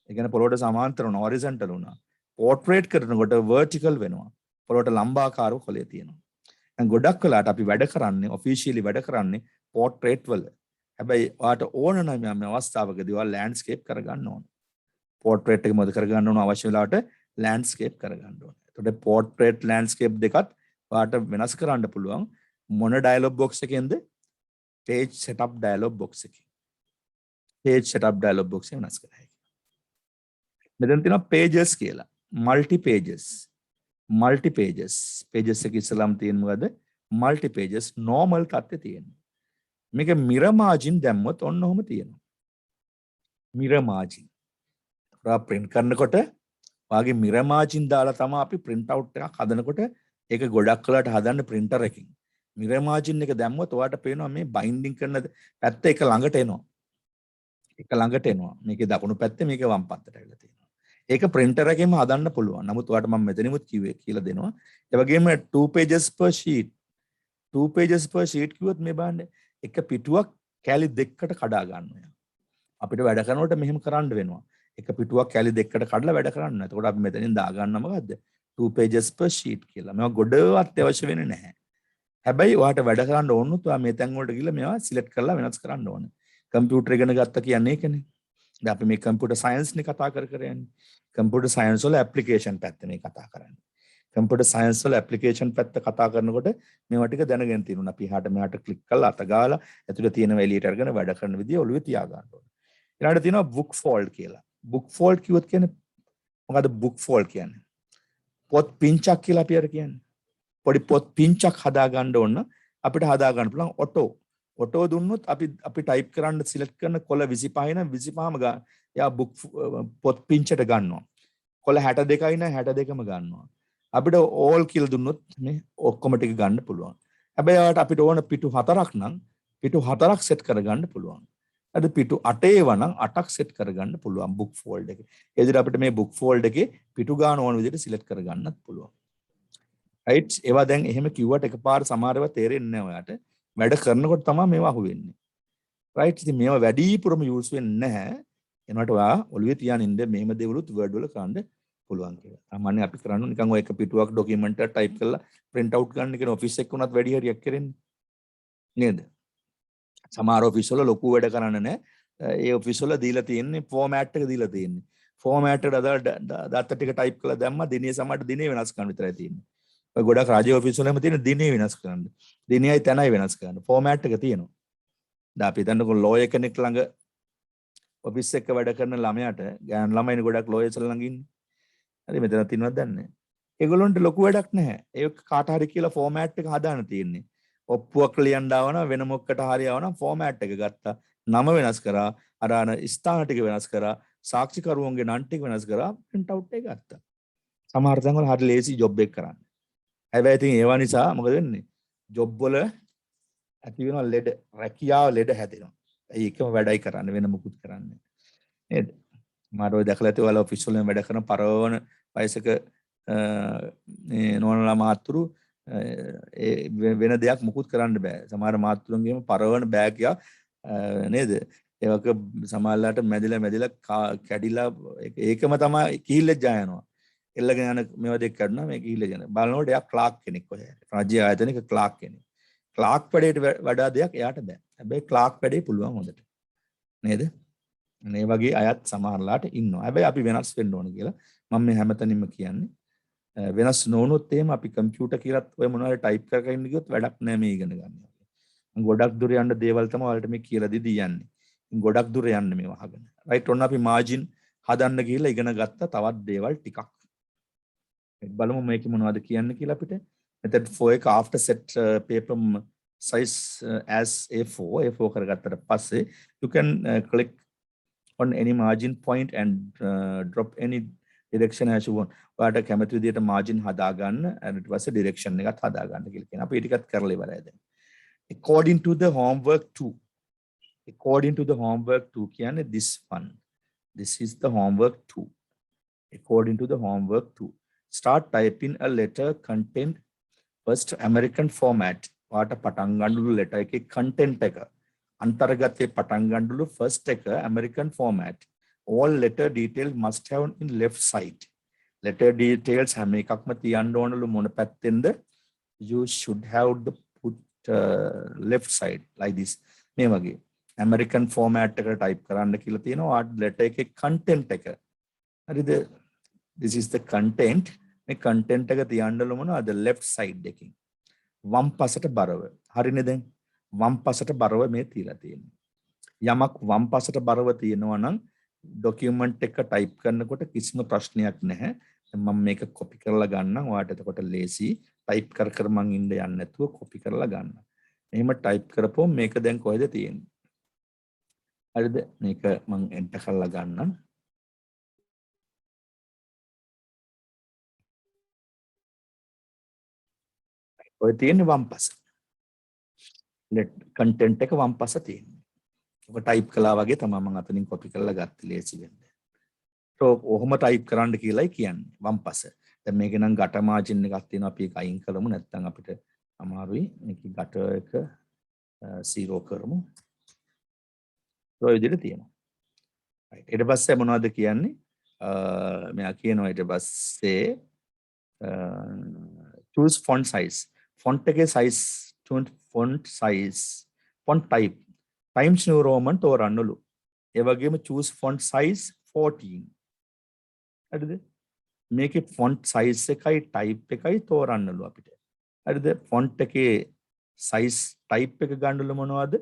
ඒ කියන්නේ පොළොවට සමාන්තර වුණා horizontal වුණා. portrait කරනකොට vertical වෙනවා. පොළොවට ලම්බාකාරව කොලේ තියෙනවා. දැන් ගොඩක් වෙලාවට අපි වැඩ කරන්නේ officially වැඩ කරන්නේ portrait වල. හැබැයි ඔයාට ඕන නම් මේ අවස්ථාවකදී ඔයා landscape කරගන්න ඕන. portrait එක මොකද කරගන්න ඕන අවශ්‍ය වෙලාවට landscape කරගන්න ඕන. එතකොට portrait landscape දෙකත් ඔයාට වෙනස් කරන්න පුළුවන් මොන dialog box එකෙන්ද? page setup dialog box එකේ. page setup dialog box එක වෙනස් කරලා. මෙතන තියෙනවා pages කියලා. multi pages. pages එක ඉස්සලම් තියෙන මොකද? multi pages normal තත්ත්වයේ තියෙනවා. මේක mirror margin දැම්මොත් ඔන්න ඔහොම තියෙනවා. mirror margin. ඔයා print කරනකොට වාගේ mirror margin දාලා තමයි අපි print out එකක් හදනකොට ඒක ගොඩක් කලකට හදන්න printer එකකින්. mirror margin එක දැම්මොත් ඔයාට පේනවා මේ binding කරන පැත්ත එක ළඟට එනවා. එක ළඟට එනවා. මේකේ දකුණු පැත්තේ මේකේ වම් පැත්තට ඇවිල්ලා තියෙනවා. ඒක printer එකෙන්ම හදන්න පුළුවන්. නමුත් ඔයාලට මම මෙතනිමුත් කිව්වේ කියලා දෙනවා. ඒ වගේම 2 pages per sheet. 2 pages per sheet කිව්වොත් මේ බලන්න එක පිටුවක් කැලි දෙකකට කඩා ගන්නවා. අපිට වැඩ කරනකොට මෙහෙම කරන්න වෙනවා. එක පිටුවක් කැලි දෙකකට කඩලා වැඩ කරන්න. එතකොට අපි මෙතනින් දාගන්න මොකද්ද? 2 pages per sheet කියලා. මේවා ගොඩවත් අවශ්‍ය වෙන්නේ නැහැ. හැබැයි ඔයාට වැඩ කරන්න ඕනොත් ඔයා මේ තැන් වලට ගිහලා මේවා සිලෙක්ට් කරලා වෙනස් කරන්න ඕනේ. කම්පියුටර් ඉගෙන ගත්ත කියන්නේ ඒකනේ. දැන් අපි මේ කම්පියුටර් සයන්ස් නේ කතා කර යන්නේ. කම්පියුටර් සයන්ස් වල ඇප්ලිකේෂන් පැත්ත මේ කතා කරන්නේ. කම්පියුටර් සයන්ස් වල ඇප්ලිකේෂන් පැත්ත කතා කරනකොට මේවා ටික දැනගෙන තියෙනවා. අපි එහාට මෙහාට ක්ලික් කරලා අත ගාලා ඇතුළේ තියෙනවා එළියට අරගෙන වැඩ කරන විදිය ඔළුවේ තියා ගන්න ඕනේ. ඊළඟට තියෙනවා book fold කියලා. book fold කිව්වොත් කියන්නේ මොකද්ද book fold කියන්නේ? පොත් පිංචක් කියලා අපි අර කියන්නේ. පොඩි පොත් පිංචක් හදා ගන්න ඕන අපිට හදා ගන්න පුළුවන් ඔටෝ දුන්නොත් අපි ටයිප් කරන්න සිලෙක්ට් කරන කොළ 25 නම් 25ම යා බුක් පොත් පිංචට ගන්නවා. කොළ 62යි නම් 62ම ගන්නවා. අපිට ඕල් කියලා දුන්නොත් මේ ඔක්කොම ටික ගන්න පුළුවන්. හැබැයි ඔයාලට අපිට ඕන පිටු 4ක් නම් පිටු 4ක් සෙට් කරගන්න පුළුවන්. අද පිටු 8 ඒවා නම් 8ක් සෙට් කරගන්න පුළුවන් බුක් ෆෝල්ඩ් එකේ. ඒ විදිහට අපිට මේ බුක් ෆෝල්ඩ් එකේ පිටු ගන්න ඕන විදිහට සිලෙක්ට් කරගන්නත් පුළුවන්. රයිට්. ඒවා දැන් එහෙම කිව්වට එකපාර සමහරව තේරෙන්නේ නැහැ ඔයාට. වැඩ කරනකොට තමයි මේවා අහුවෙන්නේ. රයිට්. ඉතින් මේවා වැඩිපුරම යූස් වෙන්නේ නැහැ. එනකොට ඔයා ඔළුවේ තියාගෙන ඉන්න මේම දේවලුත් වර්ඩ් වල කරන්න පුළුවන් කියලා. සාමාන්‍යයෙන් අපි කරන්නේ නිකන් ඔය එක පිටුවක් ડોකියුමන්ට් එක ටයිප් කරලා print out ගන්න කියන ඔෆිස් එක උනත් වැඩි හරියක් කරන්නේ. නේද? සමහර ඔෆිස් වල ලොකු වැඩ කරන්න නැහැ. ඒ ඔෆිස් වල දීලා තියෙන්නේ ෆෝමැට් එක දීලා තියෙන්නේ. ෆෝමැට් එකට අදාළ data ටික ටයිප් කරලා දැම්මා දිනේ සමහරට දිනේ වෙනස් කරන්න විතරයි තියෙන්නේ. ඔය ගොඩක් රාජ්‍ය ඔෆිස් වලම තියෙන දිනේ වෙනස් කරන්න. දිනේයි තැනයි වෙනස් කරන්න. ෆෝමැට් එක තියෙනවා. දැන් අපි හිතන්නකො ලෝයර් කෙනෙක් ළඟ ඔෆිස් එක වැඩ කරන ළමයාට ගෑනු ළමයිනේ ගොඩක් ලෝයර්ස් ළඟ ඉන්නේ. හරි මෙතන තියෙනවද දන්නේ නැහැ. ඒගොල්ලන්ට ලොකු වැඩක් නැහැ. ඒක කාට හරි කියලා ෆෝමැට් එක හදාන්න තියෙන්නේ. ඔප්පුවක් ලියන්න ආවනම් වෙන මොකකට හරි ආවනම් ෆෝමැට් එක ගත්තා. නම වෙනස් කරා. අර ස්ථාන ටික වෙනස් කරා. සාක්ෂිකරුවන්ගේ නම් ටික වෙනස් කරා. print out එක ගත්තා. සමහර තැන්වල හරි ලේසි ජොබ් එක කරන්න. හැබැයි ඉතින් ඒවා නිසා මොකද වෙන්නේ? ජොබ් වල ඇති වෙන ලෙඩ රැකියාව ලෙඩ හැදෙනවා. ඒකම වැඩයි කරන්න වෙන මුකුත් කරන්නේ නේද? මම ඔය දැකලා තියෙනවා ඔයාලා ඔෆිස් වලින් වැඩ කරන පරවන වයසක නෝනලා මාතුරු වෙන දෙයක් මුකුත් කරන්න බෑ. සමහර මාතුරුන්ගේම පරවන බෑග්යක් නේද? ඒක සමහරලාට මැදිලා කැඩිලා ඒකම තමයි කීල්ලෙත් ජයනවා. එල්ලගෙන යන මේවා දෙක කරනවා මේ කීල්ලෙ යන. බලනකොට එයා ක්ලාක් කෙනෙක් ඔය. රාජ්‍ය ආයතනික ක්ලාක් කෙනෙක්. ක්ලාක් වැඩේට වඩා දෙයක් එයාට බෑ. හැබැයි ක්ලාක් වැඩේ පුළුවන් හොඳට. නේද? මේ වගේ අයත් සමහරලාට ඉන්නවා. හැබැයි අපි වෙනස් වෙන්න ඕන කියලා මම මේ හැමතැනින්ම කියන්නේ. වෙනස් නොවුනොත් එහෙම අපි කම්පියුටර් කියලාත් ඔය මොනවද ටයිප් කර කර ඉන්න ගියොත් වැඩක් නෑ මේ ඉගෙන ගන්න. ගොඩක් දුර යන්න දේවල් තමයි ඔයාලට මේ කියලා දෙදී යන්නේ. ගොඩක් දුර යන්න මේව අහගෙන. රයිට් ඔන්න අපි මාජින් හදන්න ගිහලා ඉගෙන ගත්ත තවත් දේවල් ටිකක්. බලමු මේකේ මොනවද කියන්න කියලා අපිට. method 4 එක after set paper size as A4 කරගත්තට පස්සේ you can click on any margin point and drop any direction as you want. ඔයාලට කැමති විදිහට margin හදා ගන්න and ඊට පස්සේ direction එකත් හදා ගන්න කියලා කියනවා. අපි ඒ ටිකත් කරලා ඉවරයි දැන්. According to the homework 2. According to the homework 2 කියන්නේ this one. This is the homework 2. According to the homework 2. Start typing a letter content first American format. වාට පටන් ගන්නලු letter එකේ content එක. අන්තර්ගතයේ පටන් ගන්නලු first එක American format. All letter details must have in left side. Letter details හැම එකක්ම තියන්න ඕනලු මොන පැත්තෙන්ද? You should have the put left side like this. මේ වගේ American format එකට type කරන්න කියලා තියෙනවා. වාට letter එකේ content එක. හරිද? This is the content. මේ content එක තියන්නලු මොනවද? left side එකකින්. වම් පසට බරව. හරිනේ දැන්? වම් පසට බරව මේ තියලා තියෙන්නේ. යමක් වම් පසට බරව තියෙනවා නම් ડોකියුමන්ට් එක ටයිප් කරනකොට කිසිම ප්‍රශ්නයක් නැහැ. මම මේක කොපි කරලා ගන්නම්. ඔයාලට එතකොට ලේසි. ටයිප් කර කර මං ඉන්න යන්නේ නැතුව කොපි කරලා ගන්න. එහෙම ටයිප් කරපුවම මේක දැන් කොහෙද තියෙන්නේ? හරිද? මේක මං එන්ටර් කරලා ගන්නම්. ඔය තියෙන්නේ වම් පස. content එක වම් පස තියෙන්නේ. ඔක ටයිප් කළා වගේ තමයි මම අතනින් කොපි කරලා ගත්තේ ලේසි වෙන්න. ඔහොම ටයිප් කරන්න කියලායි කියන්නේ වම් පස. දැන් මේකේ නම් ගට මාජින් එකක් තියෙනවා අපි ඒක අයින් කරමු නැත්නම් අපිට අමාරුයි. මේකේ ගට එක 0 කරමු. ඔය විදිහට තියෙනවා. right ඊට පස්සේ මොනවද කියන්නේ? මෙයා කියනවා ඊට පස්සේ choose font size. font එකේ size font size font type Times New Roman තෝරන්නලු. ඒ වගේම choose font size 14. හරිද? මේකේ font size එකයි type එකයි තෝරන්නලු අපිට. හරිද? font එකේ size type එක ගන්නලු මොනවද?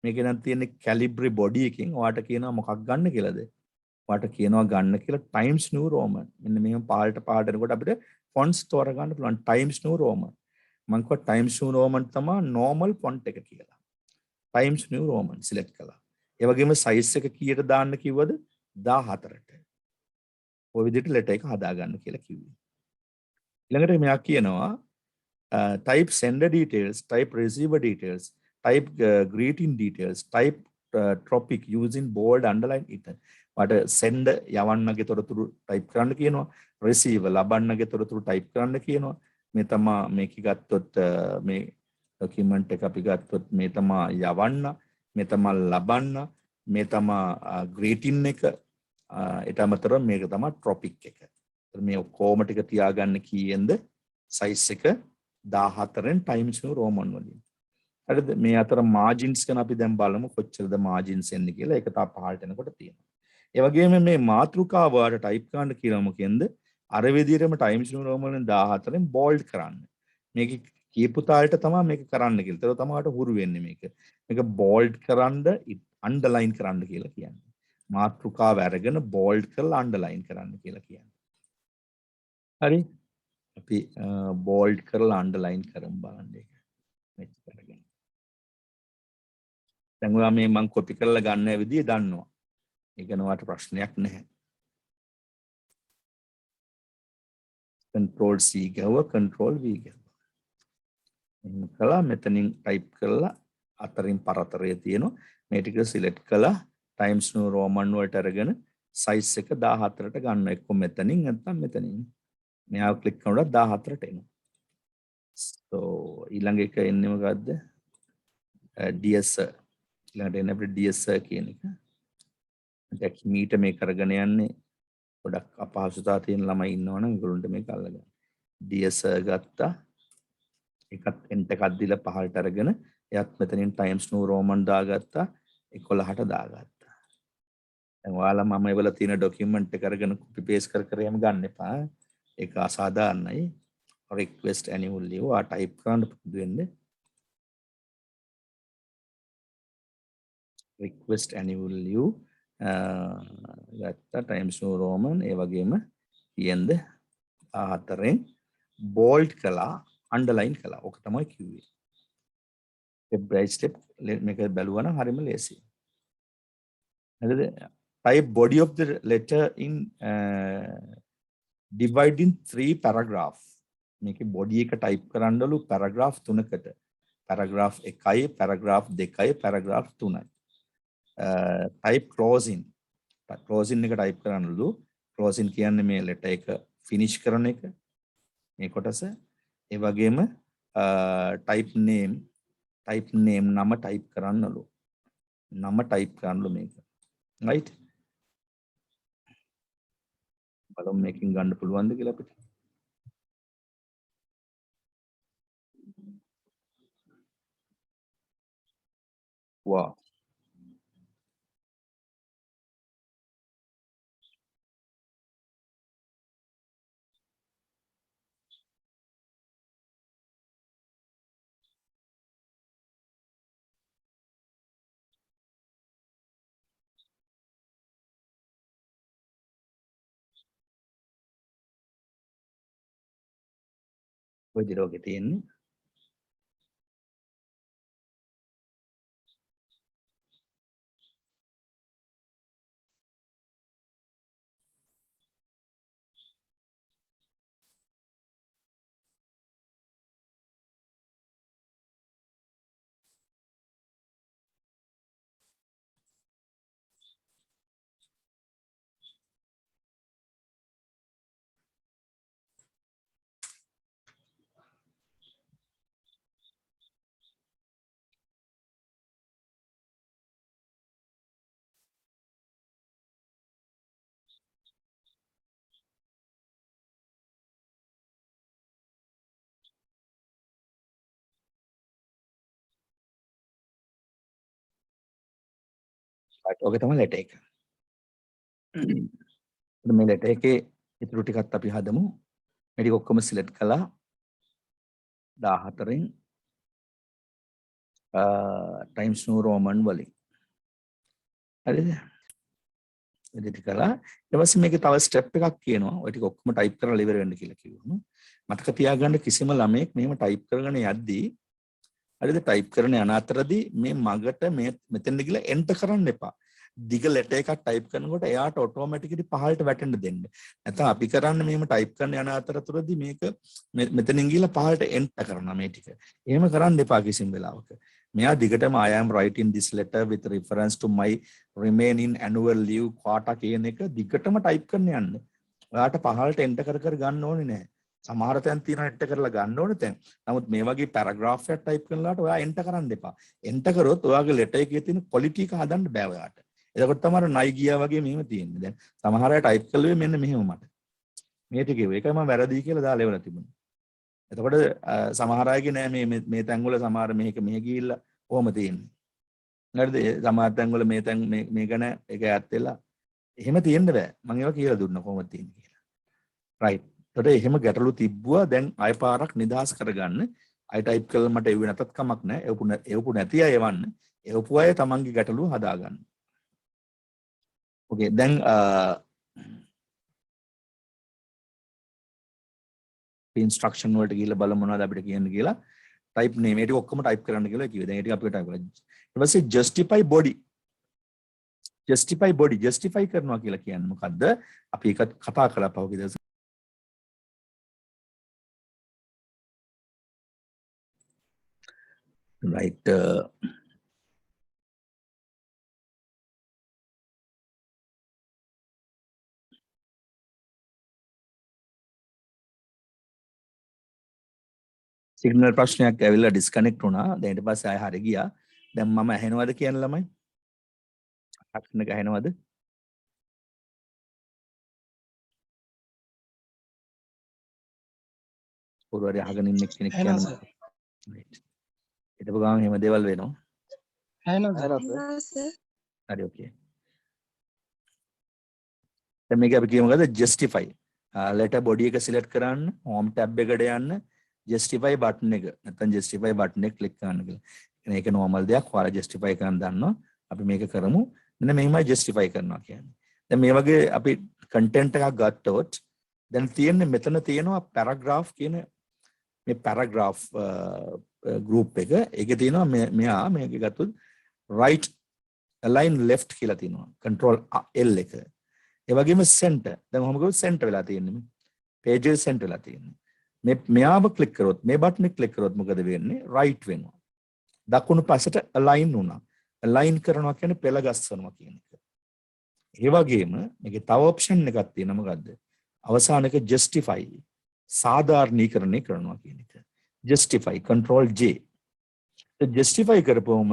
මේකේ නම් තියෙන්නේ Calibri body එකකින්. ඔයාට කියනවා මොකක් ගන්න කියලාද? ඔයාට කියනවා ගන්න කියලා Times New Roman. මෙන්න මෙහෙම පාළට එනකොට අපිට fonts තෝරා ගන්න පුළුවන් Times New Roman. මම කිව්වා Times New Roman තමයි normal font එක කියලා. Times New Roman select කළා. ඒ වගේම size එක කීයට දාන්න කිව්වද? 14ට. ඔය විදිහට letter එක හදා ගන්න කියලා කිව්වේ. ඊළඟට මෙයා කියනවා type sender details, type receiver details, type greeting details, type topic using bold underline italic. වට send යවන්නගේ තොරතුරු type කරන්න කියනවා. receiver ලබන්නගේ තොරතුරු type කරන්න කියනවා. මේ තමයි මේක ගත්තොත් මේ document එක අපි ගත්තොත් මේ තමයි යවන්න, මේ තමයි ලබන්න, මේ තමයි greeting එක, ඊට අමතරව මේක තමයි topic එක. මේ ඔක්කොම ටික තියාගන්න කීයෙන්ද size එක 14න් Times New Roman වලින්. හරිද? මේ අතර margins ගැන අපි දැන් බලමු කොච්චරද margins එන්නේ කියලා. ඒක තා පහළට එනකොට තියෙනවා. ඒ වගේම මේ මාතෘකාව වලට type කරන්න කියලා මොකෙන්ද? අර විදිහටම Times New Roman වලින් 14න් bold කරන්න. මේක කියපු තාලෙට තමයි මේක කරන්න කියලා. ඒක තමයි හුරු වෙන්නේ මේක. මේක bold කරන්න underline කරන්න කියලා කියන්නේ. මාතෘකාව අරගෙන bold කරලා underline කරන්න කියලා කියන්නේ. හරි? අපි bold කරලා underline කරමු බලන්න ඒක. මෙච්ච කරගෙන. දැන් ඔයා මේ මම copy කරලා ගන්න විදිය දන්නවා. ඒක නවාට ප්‍රශ්නයක් නැහැ. Control C ගහුවා Control V ගහුවා. එහෙම කළා මෙතනින් ටයිප් කරලා අතරින් පරතරය තියෙනවා. මේ ටික සිලෙක්ට් කළා ටයිම්ස් නිව් රෝමන් වලට අරගෙන සයිස් එක 14ට ගන්න. එක්ක මෙතනින් නැත්නම් මෙතනින්. මෙයාව ක්ලික් කරනකොට 14ට එනවා. so ඊළඟ එක එන්නේ මොකද්ද? ds ඊළඟට එන්නේ අපිට ds කියන එක. දැන් මීට මේ කරගෙන යන්නේ ගොඩක් අපහසුතාව තියෙන ළමයි ඉන්නවනම් ඒගොල්ලන්ට මේක අල්ලගන්න. ds ගත්තා. එකත් එන්ටර් එකක් දීලා පහළට අරගෙන එයත් මෙතනින් ටයිම්ස් නිව් රෝමන් දාගත්තා 11ට දාගත්තා. දැන් ඔයාලා මම ඒවල තියෙන ડોකියුමන්ට් එක අරගෙන කොපි පේස්ට් කර කර යම ගන්න එපා. ඒක අසාධාරණයි. රික්වෙස්ට් ඇනිවල් ලියව ආ ටයිප් කරන්න පුරුදු වෙන්න. රික්වෙස්ට් ඇනිවල් ලියව ගත්තා ටයිම්ස් නිව් රෝමන් ඒ වගේම කියන්ද 14න් බෝල්ඩ් කළා අන්ඩර්ලයින් කළා. ඕක තමයි කිව්වේ. step by step මේක බලුවා නම් හරියම ලේසියි. හරිද? type body of the letter in divide in 3 paragraph. මේකේ body එක type කරන්නලු paragraph 3කට. paragraph 1යි, paragraph 2යි, paragraph 3යි. type closing. closing එක type කරන්නලු. closing කියන්නේ මේ letter එක finish කරන එක. මේ කොටස. ඒ වගේම type name නම type කරන්නලු. නම type කරන්නලු මේක. right? බලමු මේකෙන් ගන්න පුළුවන්ද කියලා අපිට. wow. ඔය දිරෝගේ තියෙන්නේ. ඔක තමයි letter එක. මේ letter එකේ ඉතුරු ටිකත් අපි හදමු. මේ ටික ඔක්කොම select කළා 14න් ටයිම්ස් නිව් රෝමන් වලින්. හරිද? එදිට කළා. ඊට පස්සේ මේකේ තව ස්ටෙප් එකක් කියනවා. ඔය ටික ඔක්කොම ටයිප් කරලා ඉවර වෙන්න කියලා කිව්වම මතක තියාගන්න කිසිම ළමයෙක් මෙහෙම ටයිප් කරගෙන යද්දී හරිද ටයිප් කරන යන අතරදී මේ මගට මේ මෙතෙන්ද කියලා එන්ටර් කරන්න එපා. දිග ලෙටර් එකක් ටයිප් කරනකොට එයාට ඔටෝමැටිකලි පහළට වැටෙන්න දෙන්න. නැත්නම් අපි කරන්නේ මෙහෙම ටයිප් කරන යන අතරතුරදී මේක මෙතනින් ගිහලා පහළට එන්ටර් කරනවා මේ ටික. එහෙම කරන්න එපා කිසිම වෙලාවක. මෙයා දිගටම I am writing this letter with reference to my remaining annual leave quota කියන එක දිගටම ටයිප් කරන්න යන්න. ඔයාට පහළට එන්ටර් කර කර ගන්න ඕනේ නැහැ. සමහර තැන් තියෙනවා එන්ටර් කරලා ගන්න ඕනේ තැන්. නමුත් මේ වගේ පැරග්‍රාෆ් එකක් ටයිප් කරනලාට ඔයා එන්ටර් කරන්න එපා. එන්ටර් කරොත් ඔයාගේ ලෙටර් එකේ තියෙන ක්වොලිටි එක හදන්න බෑ ඔයාට. එතකොට තමයි නයි ගියා වගේ මෙහෙම තියෙන්නේ. දැන් සමහර අය ටයිප් කළේ මෙන්න මෙහෙම මට. මේ ටිකේ ඒකම වැරදි කියලා දාලා එවලා තිබුණා. එතකොට සමහර අයගේ නෑ මේ තැන් වල සමහර මේක මෙහෙ ගිහිල්ලා කොහොම තියෙන්නේ. හරිද? සමහර තැන් වල මේ තැන් මේක නෑ ඒක ඈත් වෙලා එහෙම තියෙන්න බෑ. මම ඒවා කියලා දුන්නා කොහොමද තියෙන්නේ කියලා. right. එතකොට එහෙම ගැටලු තිබ්බුවා දැන් ආය පාරක් නිදහස් කරගන්න. අය ටයිප් කළා මට එව්වේ නැතත් කමක් නෑ. එවපු නැති අය එවන්න. එවපු අය තමන්ගේ ගැටලුව හදාගන්න. okay දැන් ඉන්ස්ට්‍රක්ෂන් වලට ගිහලා බලමු මොනවද අපිට කියන්න කියලා. type name මේ ටික ඔක්කොම type කරන්න කියලා කිව්වේ. දැන් ඒ ටික අපිට type කරලා. ඊට පස්සේ justify body. justify කරනවා කියලා කියන්නේ මොකද්ද? අපි ඒක කතා කළා පහුගිය දවසේ. right. සිග්නල් ප්‍රශ්නයක් ඇවිල්ලා ඩිස්කනෙක්ට් වුණා. දැන් ඊට පස්සේ ආයෙ හරි ගියා. දැන් මම ඇහෙනවද කියන ළමයි? අක්ෂණ එක ඇහෙනවද? පොරවරි අහගෙන ඉන්න කෙනෙක් කියනවා. right. ඊට පස්සේ එහෙම දේවල් වෙනවා. හරි okay. දැන් මේක අපි කියමු මොකද justify. letter body එක select කරන්න, home tab එකට යන්න, justify button එක. නැත්නම් justify button එක click කරන්න කියලා. ඒක normal දෙයක්. ඔයාලා justify කරන්න දන්නවා. අපි මේක කරමු. මෙන්න මෙහෙමයි justify කරනවා කියන්නේ. දැන් මේ වගේ අපි content එකක් ගත්තොත් දැන් තියෙන්නේ මෙතන තියෙනවා paragraph කියන මේ paragraph group එක. ඒකේ තියෙනවා මෙයා මේක ගත්තොත් right align left කියලා තියෙනවා. control L එක. ඒ වගේම center. දැන් කොහොමද center වෙලා තියෙන්නේ? pages center වෙලා තියෙන්නේ. මේ මෙයාව click කරොත් මේ button එක click කරොත් මොකද වෙන්නේ? right වෙනවා. දකුණු පසට align වුණා. align කරනවා කියන්නේ පෙළ ගස්සනවා කියන එක. ඒ වගේම මේකේ තව option එකක් තියෙනවා මොකද්ද? අවසානක justify සාධාරණීකරණය කරනවා කියන එක. justify control J. justify කරපුවම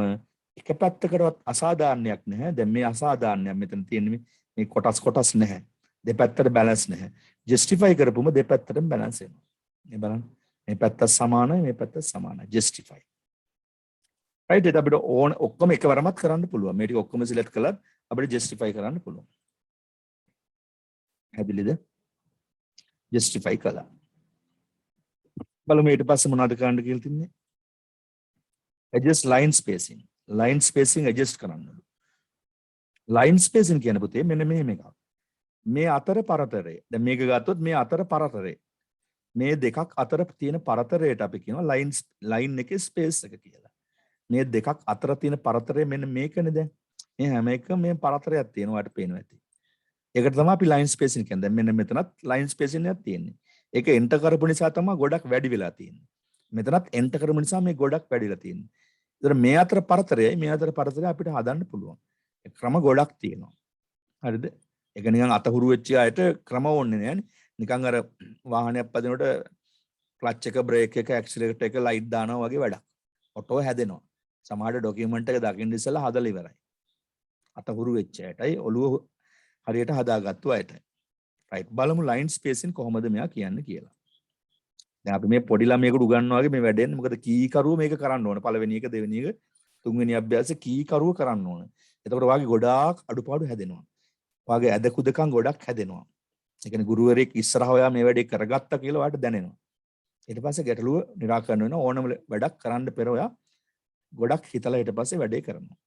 එක පැත්තකටවත් අසාධාරණයක් නැහැ. දැන් මේ අසාධාරණයක් මෙතන තියෙන්නේ මේ කොටස් නැහැ. දෙපැත්තට බැලන්ස් නැහැ. justify කරපුවම දෙපැත්තටම බැලන්ස් වෙනවා. මේ බලන්න. මේ පැත්ත සමානයි මේ පැත්ත සමානයි. justify. right ඒක අපිට ඕන ඔක්කොම එකවරමත් කරන්න පුළුවන්. මේ ටික ඔක්කොම select කළත් අපිට justify කරන්න පුළුවන්. හැදිලිද? justify කළා. බලමු ඊට පස්සේ මොනවද කරන්න කියලා තින්නේ? adjust line spacing. line spacing adjust කරන්න. line spacing කියන පුතේ මෙන්න මෙහෙම එකක්. මේ අතර පරතරය. දැන් මේක ගත්තොත් මේ අතර පරතරය. මේ දෙකක් අතර තියෙන පරතරයට අපි කියනවා line එකේ space එක කියලා. මේ දෙකක් අතර තියෙන පරතරය මෙන්න මේකනේ දැන්. මේ හැම එකම මේ පරතරයක් තියෙනවා ඔයාලට පේනවා ඇති. ඒකට තමයි අපි line spacing කියන්නේ. දැන් මෙන්න මෙතනත් line spacing එකක් තියෙන්නේ. ඒක enter කරපු නිසා තමයි ගොඩක් වැඩි වෙලා තියෙන්නේ. මෙතනත් enter කරපු නිසා මේ ගොඩක් වැඩිලා තියෙන්නේ. ඒතර මේ අතර පරතරයයි මේ අතර පරතරය අපිට හදන්න පුළුවන්. ඒ ක්‍රම ගොඩක් තියෙනවා. හරිද? ඒක නිකන් අතහුරු වෙච්ච අයට ක්‍රම ඕනේ නෑනේ. නිකන් අර වාහනයක් පදිනකොට ක්ලච් එක බ්‍රේක් එක ඇක්සිලරේටර් එක ලයිට් දානවා වගේ වැඩක්. ඔටෝ හැදෙනවා. සමහර ඩොකියුමන්ට් එක දකින්න ඉස්සෙල්ලා හදලා ඉවරයි. අතහුරු වෙච්ච අයටයි ඔළුව හරියට හදාගත්තු අයටයි. right බලමු line spacing කොහොමද මෙයා කියන්නේ කියලා. දැන් අපි මේ පොඩි ළමයෙකුට උගන්වනවා වගේ මේ වැඩෙන්නේ මොකද කීකරුව මේක කරන්න ඕන. පළවෙනි එක දෙවෙනි එක තුන්වෙනි අභ්‍යාසයේ කීකරුව කරන්න ඕන. එතකොට වාගේ ගොඩාක් අඩුපාඩු හැදෙනවා. වාගේ ඇද කුදකම් ගොඩක් හැදෙනවා. ඒ කියන්නේ ගුරුවරයෙක් ඉස්සරහ ඔයා මේ වැඩේ කරගත්තා කියලා ඔයාට දැනෙනවා. ඊට පස්සේ ගැටලුව निराකරණ වෙනවා. ඕනම වැඩක් කරන්න පෙර ඔයා ගොඩක් හිතලා ඊට පස්සේ වැඩේ කරනවා.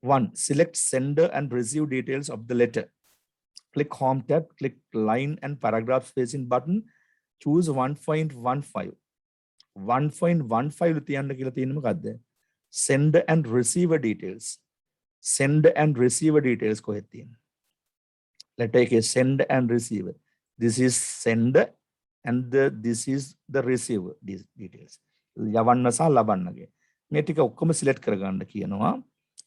1. Select sender and receive details of the letter. Click home tab, click line and paragraph spacing button. Choose 1.15. 1.15 තියන්න කියලා තියෙන්නේ මොකද්ද? Sender and receiver details. Sender and receiver details කොහෙද තියෙන්නේ? Letter එකේ sender and receiver. This is sender and this is the receiver details. යවන්න සහ ලබන්නගේ. මේ ටික ඔක්කොම select කරගන්න කියනවා.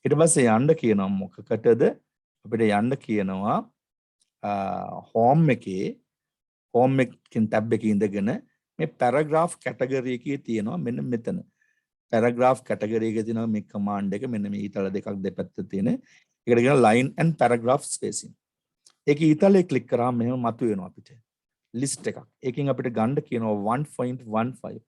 ඊට පස්සේ යන්න කියනවා මොකකටද? අපිට යන්න කියනවා home එකේ home එකකින් tab එකේ ඉඳගෙන මේ paragraph category එකේ තියෙනවා මෙන්න මෙතන. paragraph category එකේ තියෙනවා මේ command එක මෙන්න මේ ඊතල දෙකක් දෙපැත්ත තියෙන. ඒකට කියනවා line and paragraph spacing. ඒක ඊතලේ click කරාම මෙහෙම මතුවෙනවා අපිට. list එකක්. ඒකෙන් අපිට ගන්න කියනවා 1.15.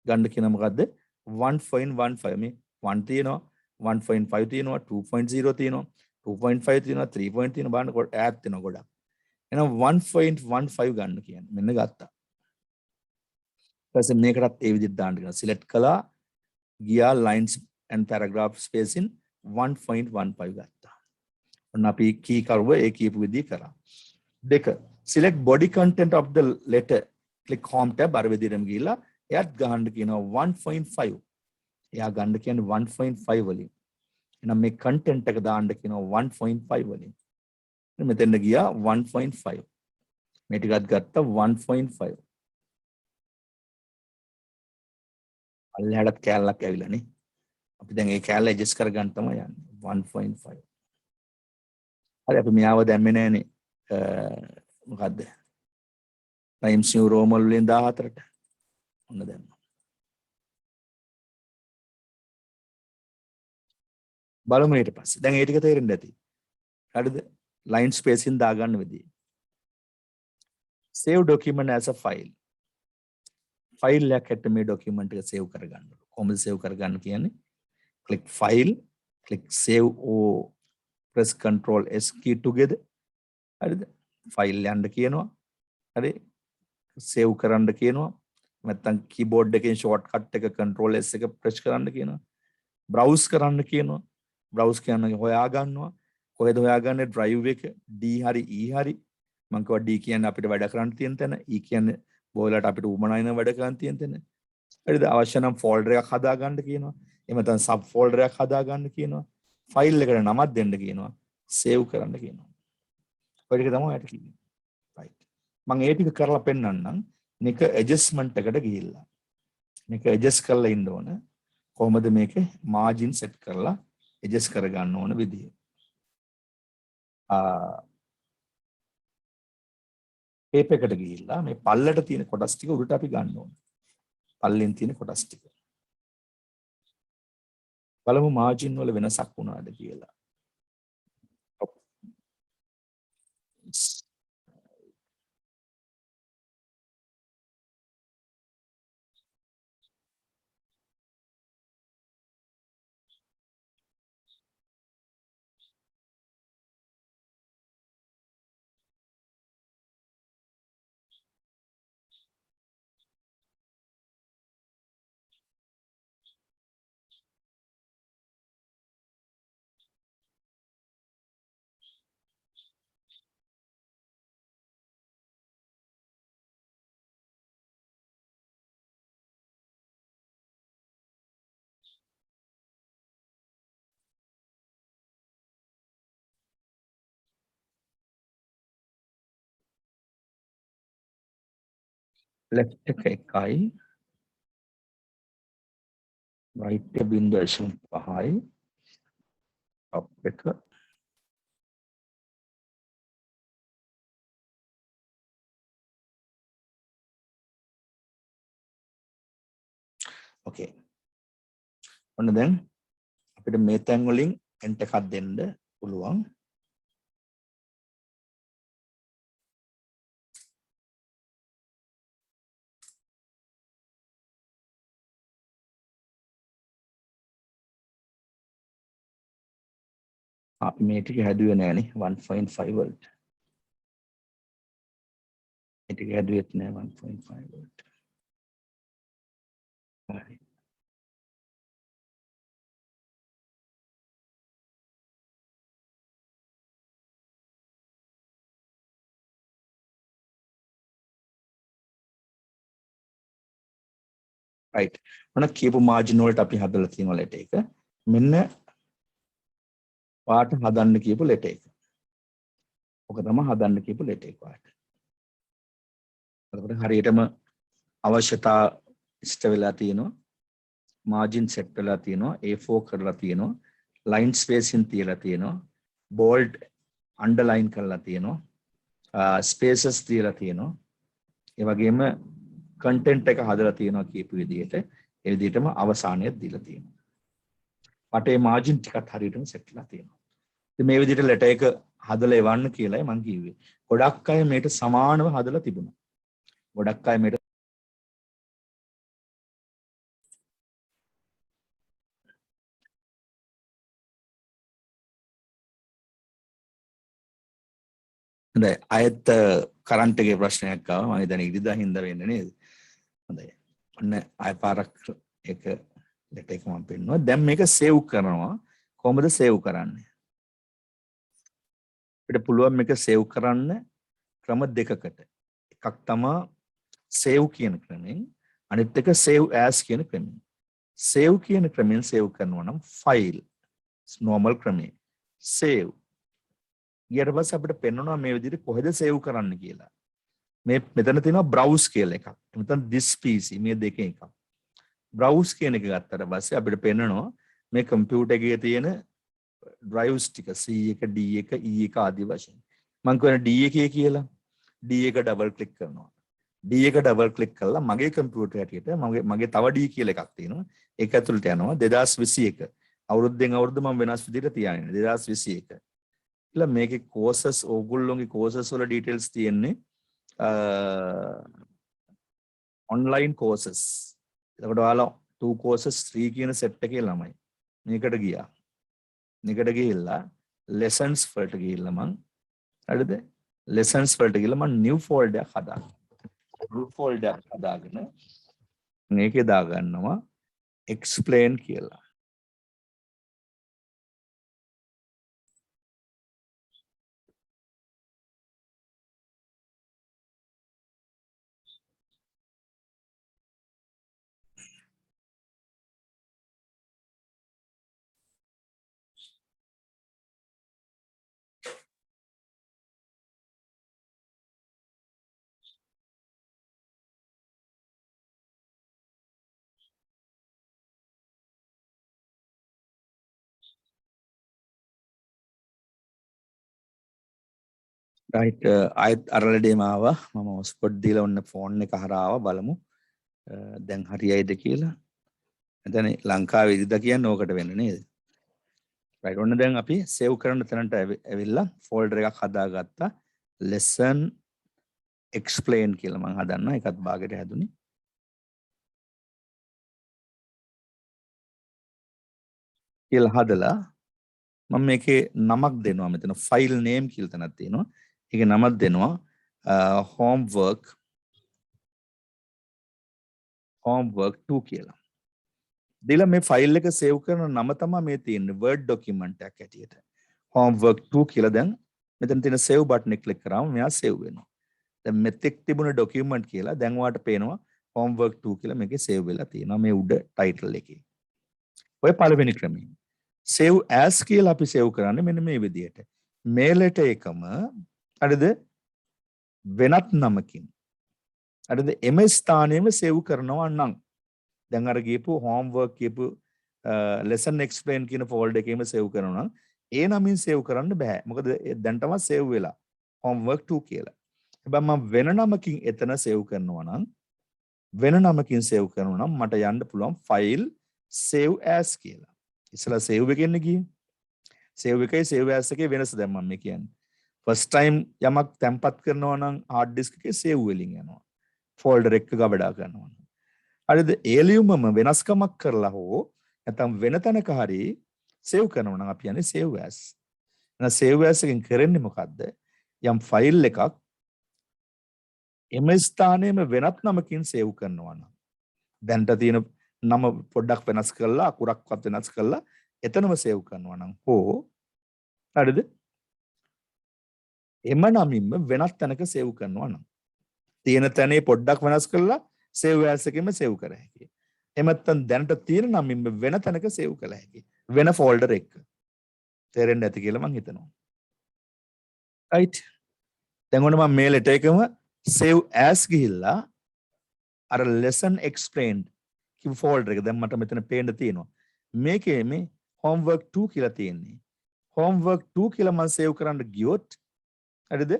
ගන්න කියනවා මොකද්ද? 1.15 මේ 1 තියෙනවා 1.5 තියෙනවා 2.0 තියෙනවා 2.5 තියෙනවා 3 point තියෙනවා බලන්න කොට ඈත් වෙනවා ගොඩක්. එහෙනම් 1.15 ගන්න කියන්නේ. මෙන්න ගත්තා. ඊපස්සේ මේකටත් ඒ විදිහට දාන්න කියනවා. select කළා ගියා lines and paragraph spacing 1.15 ගත්තා. ඔන්න අපි key කරුව ඒ කියපු විදිහ කරා. 2. select body content of the letter. click home tab අර විදිහටම ගිහිල්ලා එයත් ගහන්න කියනවා 1.5. එයා ගන්න කියන්නේ 1.5 වලින්. එහෙනම් මේ content එක දාන්න කියනවා 1.5 වලින්. මෙතෙන්ද ගියා 1.5. මේ ටිකත් ගත්තා 1.5. අල්ලහැඩත් කෑල්ලක් ඇවිල්ලා නේ. අපි දැන් ඒ කෑල්ල ඇඩ්ජස්ට් කරගන්න තමයි යන්නේ 1.5. හරි අපි මෙයාව දැම්මේ නෑනේ මොකද්ද? ටයිම්ස් නිව් රෝමල් වලින් 14ට. ඔන්න දැම්මා. බලමු ඊට පස්සේ. දැන් ඒ ටික තේරෙන්න ඇති. හරිද? line spacing දාගන්න විදිය. save document as a file. File එකක් ඇට මේ document එක save කරගන්න. කොහොමද save කරගන්න කියන්නේ? click file, click save or press control S key together. හරිද? ෆයිල් යන්න කියනවා. හරි? save කරන්න කියනවා. නැත්නම් keyboard එකෙන් shortcut එක control S එක press කරන්න කියනවා. browse කරන්න කියනවා. browse කියන්නේ හොයා ගන්නවා. කොහෙද හොයාගන්නේ? drive එක D හරි E හරි. මම කිව්වා D කියන්නේ අපිට වැඩ කරන්න තියෙන තැන. E කියන්නේ බෝලට අපිට උමනායින වැඩ කරන්න තියෙන තැන. හරිද? අවශ්‍ය නම් folder එකක් හදා ගන්න කියනවා. එහෙම නැත්නම් sub folder එකක් හදා ගන්න කියනවා. ෆයිල් එකට නමක් දෙන්න කියනවා. save කරන්න කියනවා. ඔය ටික තමයි ඔයාලට කියන්නේ. right. මම ඒ ටික කරලා පෙන්නන්නම්. මේක adjustment එකට ගිහිල්ලා. මේක adjust කරලා ඉන්න ඕන. කොහොමද මේකේ margin set කරලා adjust කරගන්න ඕන විදිය. ටේප් එකට ගිහිල්ලා මේ පල්ලට තියෙන කොටස් ටික උඩට අපි ගන්න ඕන. පල්ලෙන් තියෙන කොටස් ටික. බලමු මාජින් වල වෙනසක් වුණාද කියලා. left එක 1යි right එක 0.5යි top එක okay. ඔන්න දැන් අපිට මේ තැන් වලින් enter එකක් දෙන්න පුළුවන්. අපි මේ ටික හැදුවේ නෑනේ 1.5 වලට. මේ ටික හැදුවෙත් නෑ 1.5 වලට. හරි. right. මොන කියපු මාජින් වලට අපි හදලා තියෙන ලෙට එක. මෙන්න පාට හදන්න කියපු ලෙට එක. ඔක තමයි හදන්න කියපු ලෙට එක පාට. එතකොට හරියටම අවශ්‍යතා ඉෂ්ට වෙලා තියෙනවා. මාජින් සෙට් වෙලා තියෙනවා. A4 කරලා තියෙනවා. line spacing තියලා තියෙනවා. bold underline කරලා තියෙනවා. spaces තියලා තියෙනවා. ඒ වගේම content එක හදලා තියෙනවා කියපු විදිහට ඒ විදිහටම අවසානයක් දීලා තියෙනවා. පටේ මාජින් ටිකක් හරියටම සෙට් වෙලා තියෙනවා. ඉතින් මේ විදිහට ලෙටර් එක හදලා එවන්න කියලායි මම කිව්වේ. ගොඩක් අය මේට සමානව හදලා තිබුණා. ගොඩක් අය මේට හොඳයි අයත් කරන්ට් එකේ ප්‍රශ්නයක් ආවා. මම හිතන්නේ ඉරිදා හින්දා වෙන්නේ නේද? හොඳයි. ඔන්න ආය පාරක් එක ලෙටර් එක මම පෙන්නුවා. දැන් මේක සේව් කරනවා. කොහොමද සේව් කරන්නේ? අපිට පුළුවන් මේක සේව් කරන්න ක්‍රම දෙකකට. එකක් තමයි save කියන ක්‍රමෙන්, අනිත් එක save as කියන ක්‍රමෙන්. save කියන ක්‍රමෙන් save කරනවා නම් file normal ක්‍රමේ save ඊට පස්සේ අපිට පෙන්වනවා මේ විදිහට කොහෙද save කරන්න කියලා. මේ මෙතන තියෙනවා browse කියලා එකක්. මෙතන this PC මේ දෙකෙන් එකක්. browse කියන එක ගත්තට පස්සේ අපිට පෙන්නනවා මේ කම්පියුටර් එකේ තියෙන drives ටික C1 D1 E1 ආදී වශයෙන්. මම කියන D1 කියලා D1 ඩබල් ක්ලික් කරනවා. D1 ඩබල් ක්ලික් කළා මගේ කම්පියුටර් හැටියට මගේ තව D කියලා එකක් තියෙනවා. ඒක ඇතුළට යනවා 2021. අවුරුද්දෙන් අවුරුද්ද මම වෙනස් විදිහට තියාගෙන 2021. කියලා මේකේ courses ඕගොල්ලෝගේ courses වල details තියෙන්නේ online courses. එතකොට ඔයාලා 2 courses 3 කියන set එකේ ළමයි. මේකට ගියා. මේකට ගිහිල්ලා lessons වලට ගිහිල්ලා මං හරිද? lessons වලට ගිහිල්ලා මං new folder එකක් හදාගන්නවා. new folder එකක් හදාගෙන මේකේ දාගන්නවා explain කියලා. right ආයත් අරලඩේම ආවා මම හොස්පොට් දීලා ඔන්න ෆෝන් එක හරහා ආවා බලමු දැන් හරියයිද කියලා එතන ලංකාවේ ඉරිදා කියන්නේ ඕකට වෙන්න නේද right ඔන්න දැන් අපි සේව් කරන තැනට ඇවිල්ලා ෆෝල්ඩර් එකක් හදාගත්තා lesson explain කියලා මම හදන්නා ඒකත් භාගයට හැදුනේ කියලා හදලා මම මේකේ නමක් දෙනවා මෙතන file name කියලා තැනක් තියෙනවා ඒකේ නමක් දෙනවා homework 2 කියලා. දීලා මේ ෆයිල් එක සේව් කරන නම තමයි මේ තියෙන්නේ word document එකක් ඇටියට. homework 2 කියලා දැන් මෙතන තියෙන save button එක ක්ලික් කරාම මෙයා save වෙනවා. දැන් මෙතෙක් තිබුණ document කියලා දැන් ඔයාලට පේනවා homework 2 කියලා මේකේ save වෙලා තියෙනවා මේ උඩ title එකේ. ඔය පළවෙනි ක්‍රමය. save as කියලා අපි save කරන්නේ මෙන්න මේ විදිහට. මේ letter එකම හරිද වෙනත් නමකින් හරිද එම ස්ථානයේම save කරනවා නම් දැන් අර ගියපු homework කියපු lesson explain කියන folder එකේම save කරනවා නම් ඒ නමින් save කරන්න බෑ මොකද දැන් තමයි save වෙලා homework 2 කියලා. හැබැයි මම වෙන නමකින් එතන save කරනවා නම් වෙන නමකින් save කරනවා නම් මට යන්න පුළුවන් file save as කියලා. ඉස්සලා save එකෙන් ගියේ. save එකයි save as එකේ වෙනස දැන් මම මේ කියන්නේ. first time යමක් තැම්පත් කරනවා නම් hard disk එකේ save වලින් යනවා. folder එක ගබඩා කරනවා. හරිද? ඒ ලියුමම වෙනස්කමක් කරලා හෝ නැත්නම් වෙන තැනක හරි save කරනවා නම් අපි යන්නේ save as. එහෙනම් save as එකෙන් කරන්නේ මොකද්ද? යම් ෆයිල් එකක් එම ස්ථානයේම වෙනත් නමකින් save කරනවා නම් දැන්ට තියෙන නම පොඩ්ඩක් වෙනස් කරලා අකුරක්වත් වෙනස් කරලා එතනම save කරනවා නම් හෝ හරිද? එම නමින්ම වෙනත් තැනක save කරනවා නම් තියෙන තැනේ පොඩ්ඩක් වෙනස් කරලා save as එකෙම save කර හැකියි. එහෙම නැත්නම් දැනට තියෙන නමින්ම වෙන තැනක save කළ හැකියි. වෙන folder එක. තේරෙන්න ඇති කියලා මම හිතනවා. right. දැන් ඔන්න මම මේ letter එකම save as ගිහිල්ලා අර lesson explained කිව් folder එක දැන් මට මෙතන පේන්න තියෙනවා. මේකේ මේ homework 2 කියලා තියෙන්නේ. homework 2 කියලා මම save කරන්න ගියොත් හරිද?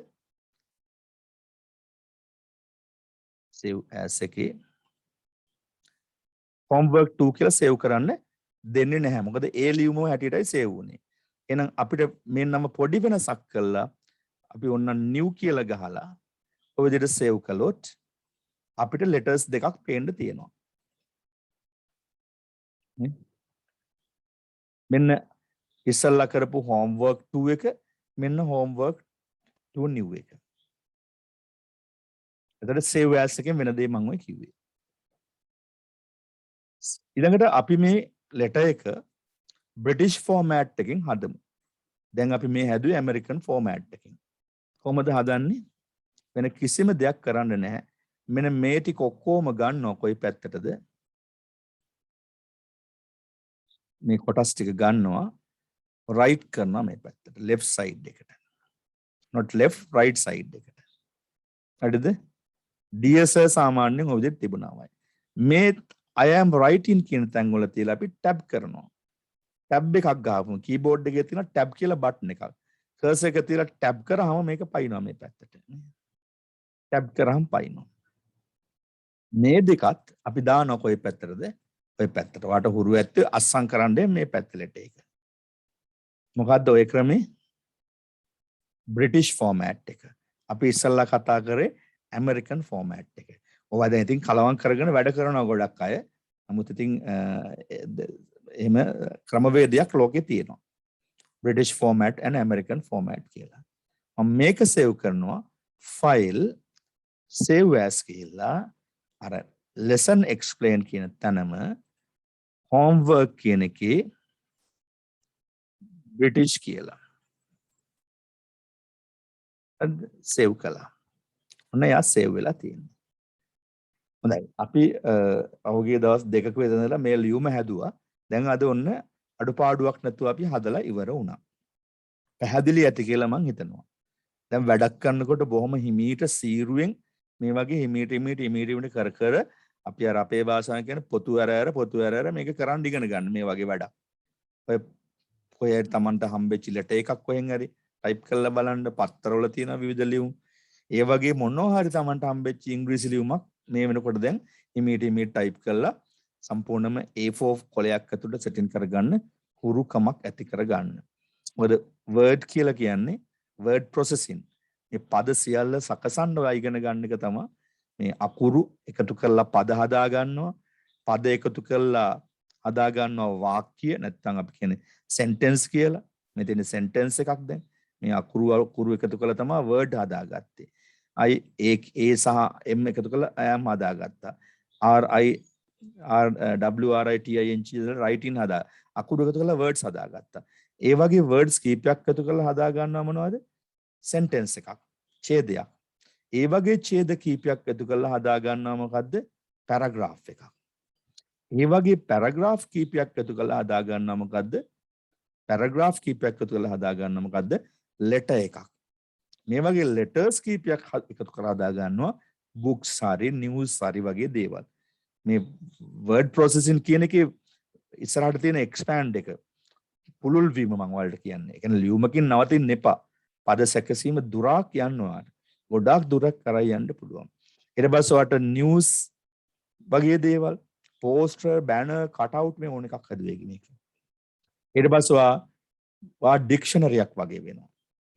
save as එකේ homework 2 කියලා save කරන්න දෙන්නේ නැහැ. මොකද ඒ ලියුම හැටියටයි save වුනේ. එහෙනම් අපිට මේ නම පොඩි වෙනසක් කළා අපි ඔන්න new කියලා ගහලා ඔය විදිහට save කළොත් අපිට letters දෙකක් පේන්න තියෙනවා. මෙන්න ඉස්සල්ලා කරපු homework 2 එක මෙන්න homework 2 new එක. එතකොට save as එකෙන් වෙන දේ මම ඔය කිව්වේ. ඊළඟට අපි මේ letter එක British format එකකින් හදමු. දැන් අපි මේ හැදුවේ American format එකකින්. කොහොමද හදන්නේ? වෙන කිසිම දෙයක් කරන්න නැහැ. මෙන්න මේ ටික ඔක්කොම ගන්නවා කොයි පැත්තටද? මේ කොටස් ටික ගන්නවා right කරනවා මේ පැත්තට left side එකට. not left right side එකට. හරිද? DS සාමාන්‍යයෙන් ඔය විදිහට තිබුණාමයි. මේ I am writing කියන තැන් වල තියලා අපි ටැබ් කරනවා. ටැබ් එකක් ගහපුවම කීබෝඩ් එකේ තියෙන ටැබ් කියලා බටන් එකක්. කර්සර් එක තියලා ටැබ් කරාම මේක පයින්නවා මේ පැත්තට. ටැබ් කරාම පයින්නවා. මේ දෙකත් අපි දානවා කොයි පැත්තටද? ඔය පැත්තට. වාට හුරු ඇත්තේ අස්සම් කරන්නේ මේ පැත්තලට ඒක. මොකද්ද ඔය ක්‍රමේ? බ්‍රිටිෂ් ෆෝමැට් එක. අපි ඉස්සල්ලා කතා කරේ ඇමරිකන් ෆෝමැට් එක. ඔවා දැන් ඉතින් කලවම් කරගෙන වැඩ කරනවා ගොඩක් අය. නමුත් ඉතින් එහෙම ක්‍රමවේදයක් ලෝකේ තියෙනවා. British format and American format කියලා. මම මේක සේව් කරනවා file save as කියලා අර lesson explain කියන තැනම homework කියන එකේ British කියලා. සේව් කළා. ඔන්න යා සේව් වෙලා තියෙනවා. හොඳයි. අපි අවුගේ දවස් දෙකක විතර මේ ලියුම හැදුවා. දැන් අද ඔන්න අඩුපාඩුවක් නැතුව අපි හදලා ඉවර වුණා. පැහැදිලි ඇති කියලා මං හිතනවා. දැන් වැඩක් කරනකොට බොහොම හිමීට සීරුවෙන් මේ වගේ හිමීට කර කර අපි අර අපේ භාෂාවෙන් කියන පොතු ඇර මේක කරන් ඉගෙන ගන්න මේ වගේ වැඩක්. ඔය කොහේ තමන්ට හම්බෙච්ච ලෙටර් එකක් කොහෙන් හරි ටයිප් කරලා බලන්න පත්තරවල තියෙන විවිධ ලියුම්. ඒ වගේ මොනවා හරි තමන්ට හම්බෙච්ච ඉංග්‍රීසි ලියුමක් මේ වෙනකොට දැන් හිමීට ටයිප් කරලා සම්පූර්ණයෙන්ම A4 කොලයක් ඇතුළට සෙටින් කරගන්න හුරුකමක් ඇති කරගන්න. මොකද වර්ඩ් කියලා කියන්නේ වර්ඩ් ප්‍රොසෙසින්. මේ පද සියල්ල සකසන්න ඔය ඉගෙන ගන්න එක තමයි මේ අකුරු එකතු කරලා පද හදා ගන්නවා. පද එකතු කරලා හදා ගන්නවා වාක්‍ය නැත්නම් අපි කියන්නේ සෙන්ටෙන්ස් කියලා. මෙතන සෙන්ටෙන්ස් එකක් දැන් මේ අකුරු එකතු කරලා තමයි වර්ඩ් හදාගත්තේ. I A සහ M එකතු කරලා I am හදාගත්තා. WRITING writing හදා අකුරු එකතු කරලා words හදාගත්තා. ඒ වගේ words කීපයක් එකතු කරලා හදා ගන්නවා මොනවද? sentence එකක්, ඡේදයක්. ඒ වගේ ඡේද කීපයක් එකතු කරලා හදා ගන්නවා මොකද්ද? paragraph එකක්. ඒ වගේ paragraph කීපයක් එකතු කරලා හදා ගන්නවා මොකද්ද? paragraph කීපයක් එකතු කරලා හදා ගන්නවා මොකද්ද? letter එකක්. මේ වගේ letters කීපයක් එකතු කරලා හදා ගන්නවා books හරි news හරි වගේ දේවල්. මේ word processing කියන එකේ ඉස්සරහට තියෙන expand එක පුළුල් වීම මම ඔයාලට කියන්නේ. ඒ කියන්නේ ලියුමකින් නවතින්න එපා. පද සැකසීම දුරක් යනවා. ගොඩාක් දුරක් කරා යන්න පුළුවන්. ඊට පස්සේ ඔයාලට news වගේ දේවල් poster banner cut out මේ ඕන එකක් හදුවේ මේක. ඊට පස්සේ ඔයා dictionary එකක් වගේ වෙනවා.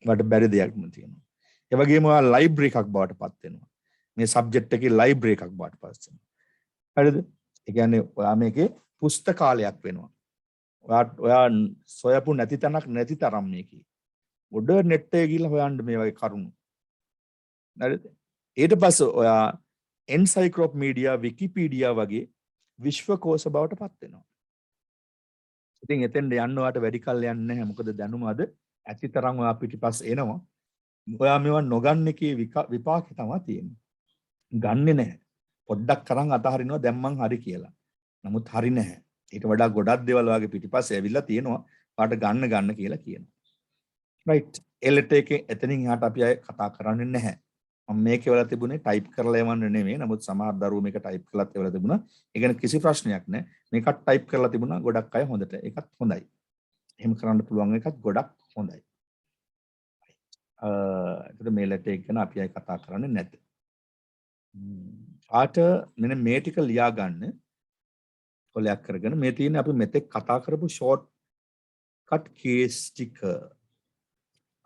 ඔයාලට බැරි දෙයක් නෙවෙයි තියෙනවා. ඒ වගේම ඔයා library එකක් බවට පත් වෙනවා. මේ subject එකේ library එකක් බවට පත් වෙනවා. හරිද? ඒ කියන්නේ ඔයා මේකේ පුස්තකාලයක් වෙනවා. ඔයා සොයපු නැති තැනක් නැති තරම් මේකේ. ගොඩ net එකේ ගිහලා හොයන්න මේ වගේ කරුණු. හරිද? ඊට පස්සේ ඔයා encyclopedia wikipedia වගේ විශ්වකෝෂ බවට පත් වෙනවා. ඉතින් එතෙන්ට යන්න ඔයාට වැඩි කල් යන්නේ නැහැ. මොකද දැනුම අද ඇති තරම් ඔයා පිටිපස්ස එනවා. ඔයා මේවා නොගන්න එකේ විපාකේ තමයි තියෙන්නේ. ගන්නෙ නැහැ. පොඩ්ඩක් කරන් අතහරිනවා දැන් මං හරි කියලා. නමුත් හරි නැහැ. ඊට වඩා ගොඩක් දේවල් වාගේ පිටිපස්සේ ඇවිල්ලා තියෙනවා. ඔයාට ගන්න කියලා කියනවා. right. එලෙට එකේ එතනින් එහාට අපි අය කතා කරන්නේ නැහැ. මම මේකේ වල තිබුණේ ටයිප් කරලා එවන්න නෙමෙයි. නමුත් සමහර දරුවෝ මේක ටයිප් කරලාත් එවලා තිබුණා. ඒ කියන්නේ කිසි ප්‍රශ්නයක් නැහැ. මේකත් ටයිප් කරලා තිබුණා. ගොඩක් අය හොඳට. ඒකත් හොඳයි. එහෙම කරන්න පුළුවන් එකත් ගොඩක් හොඳයි. ඒකට මේ ලෙටර් එක ගැන අපි අය කතා කරන්නේ නැද්ද? ආට මෙන්න මේ ටික ලියා ගන්න කොලයක් කරගෙන මේ තියෙන අපි මෙතෙක් කතා කරපු ෂෝට් කට් කේස් ටික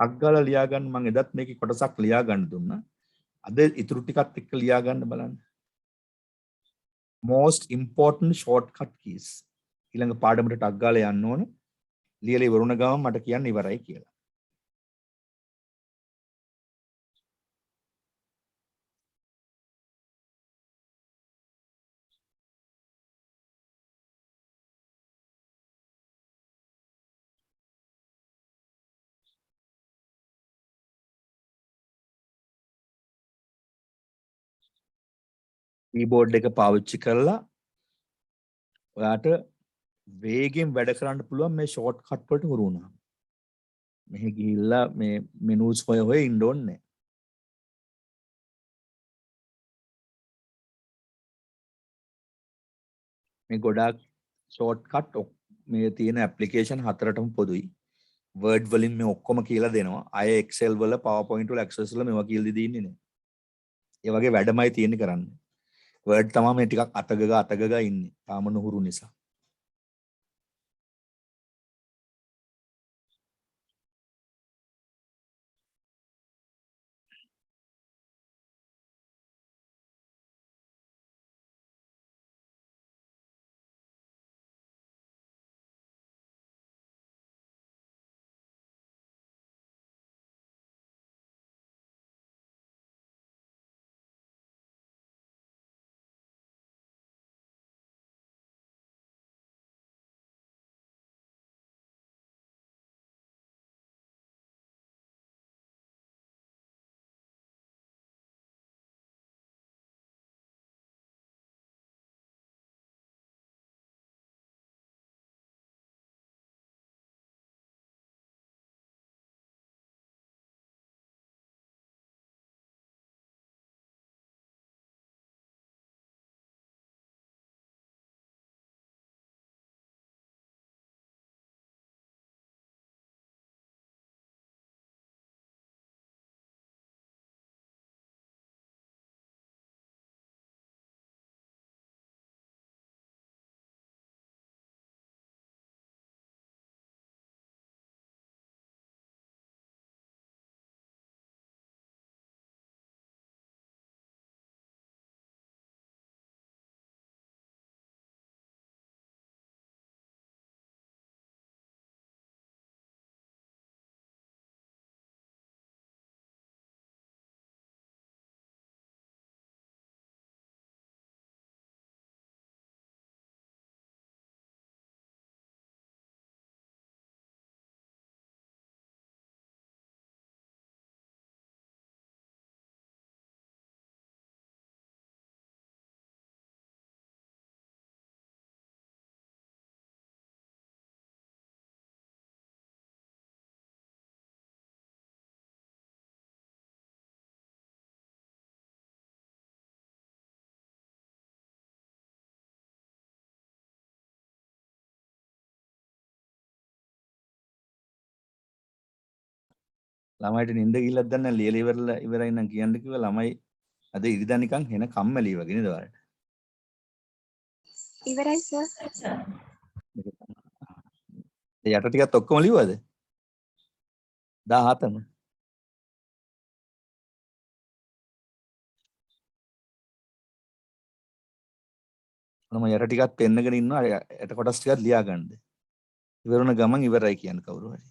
අග්ගල ලියා ගන්න. මම එදත් මේකේ කොටසක් ලියා ගන්න දුන්නා. අද ඉතුරු ටිකත් එක්ක ලියා ගන්න බලන්න. most important shortcut keys. ඊළඟ පාඩමට ටක් ගාලා යන්න ඕන. ලියලා ඉවරුණ ගමන් මට කියන්න ඉවරයි කියලා. keyboard එක පාවිච්චි කරලා ඔයාට වේගෙන් වැඩ කරන්න පුළුවන් මේ ෂෝට් කට් වලට හුරු වුණා. මෙහි ගිහිල්ලා මේ මෙනුස් හොය ඉන්න ඕනේ. මේ ගොඩාක් ෂෝට්කට් මේ තියෙන ඇප්ලිකේෂන් හතරටම පොදුයි. වර්ඩ් වලින් මේ ඔක්කොම කියලා දෙනවා. අය එක්සෙල් වල PowerPoint වල Access වල මේවා කියලා දෙන්නේ නැහැ. ඒ වගේ වැඩමයි තියෙන්නේ කරන්නේ. වර්ඩ් තමයි මේ ටිකක් අතගග ඉන්නේ. තාම නුහුරු නිසා. ළමයිට නිින්ද ගිහිල්ලක් දන්නේ නැහැ. ලියලා ඉවරලා ඉවරයි නම් කියන්න කිව්වා. ළමයි අද ඉරිදා නිකන් හෙන කම්මැලි වගේ නේද ඔයාලට? ඉවරයි සර්. යට ටිකත් ඔක්කොම ලිව්වද? 17ම. මම යට ටිකක් පෙන්නගෙන ඉන්නවා. යට කොටස් ටිකක් ලියා ගන්නද. ඉවර වුණ ගමන් ඉවරයි කියන්න කවුරු හරි.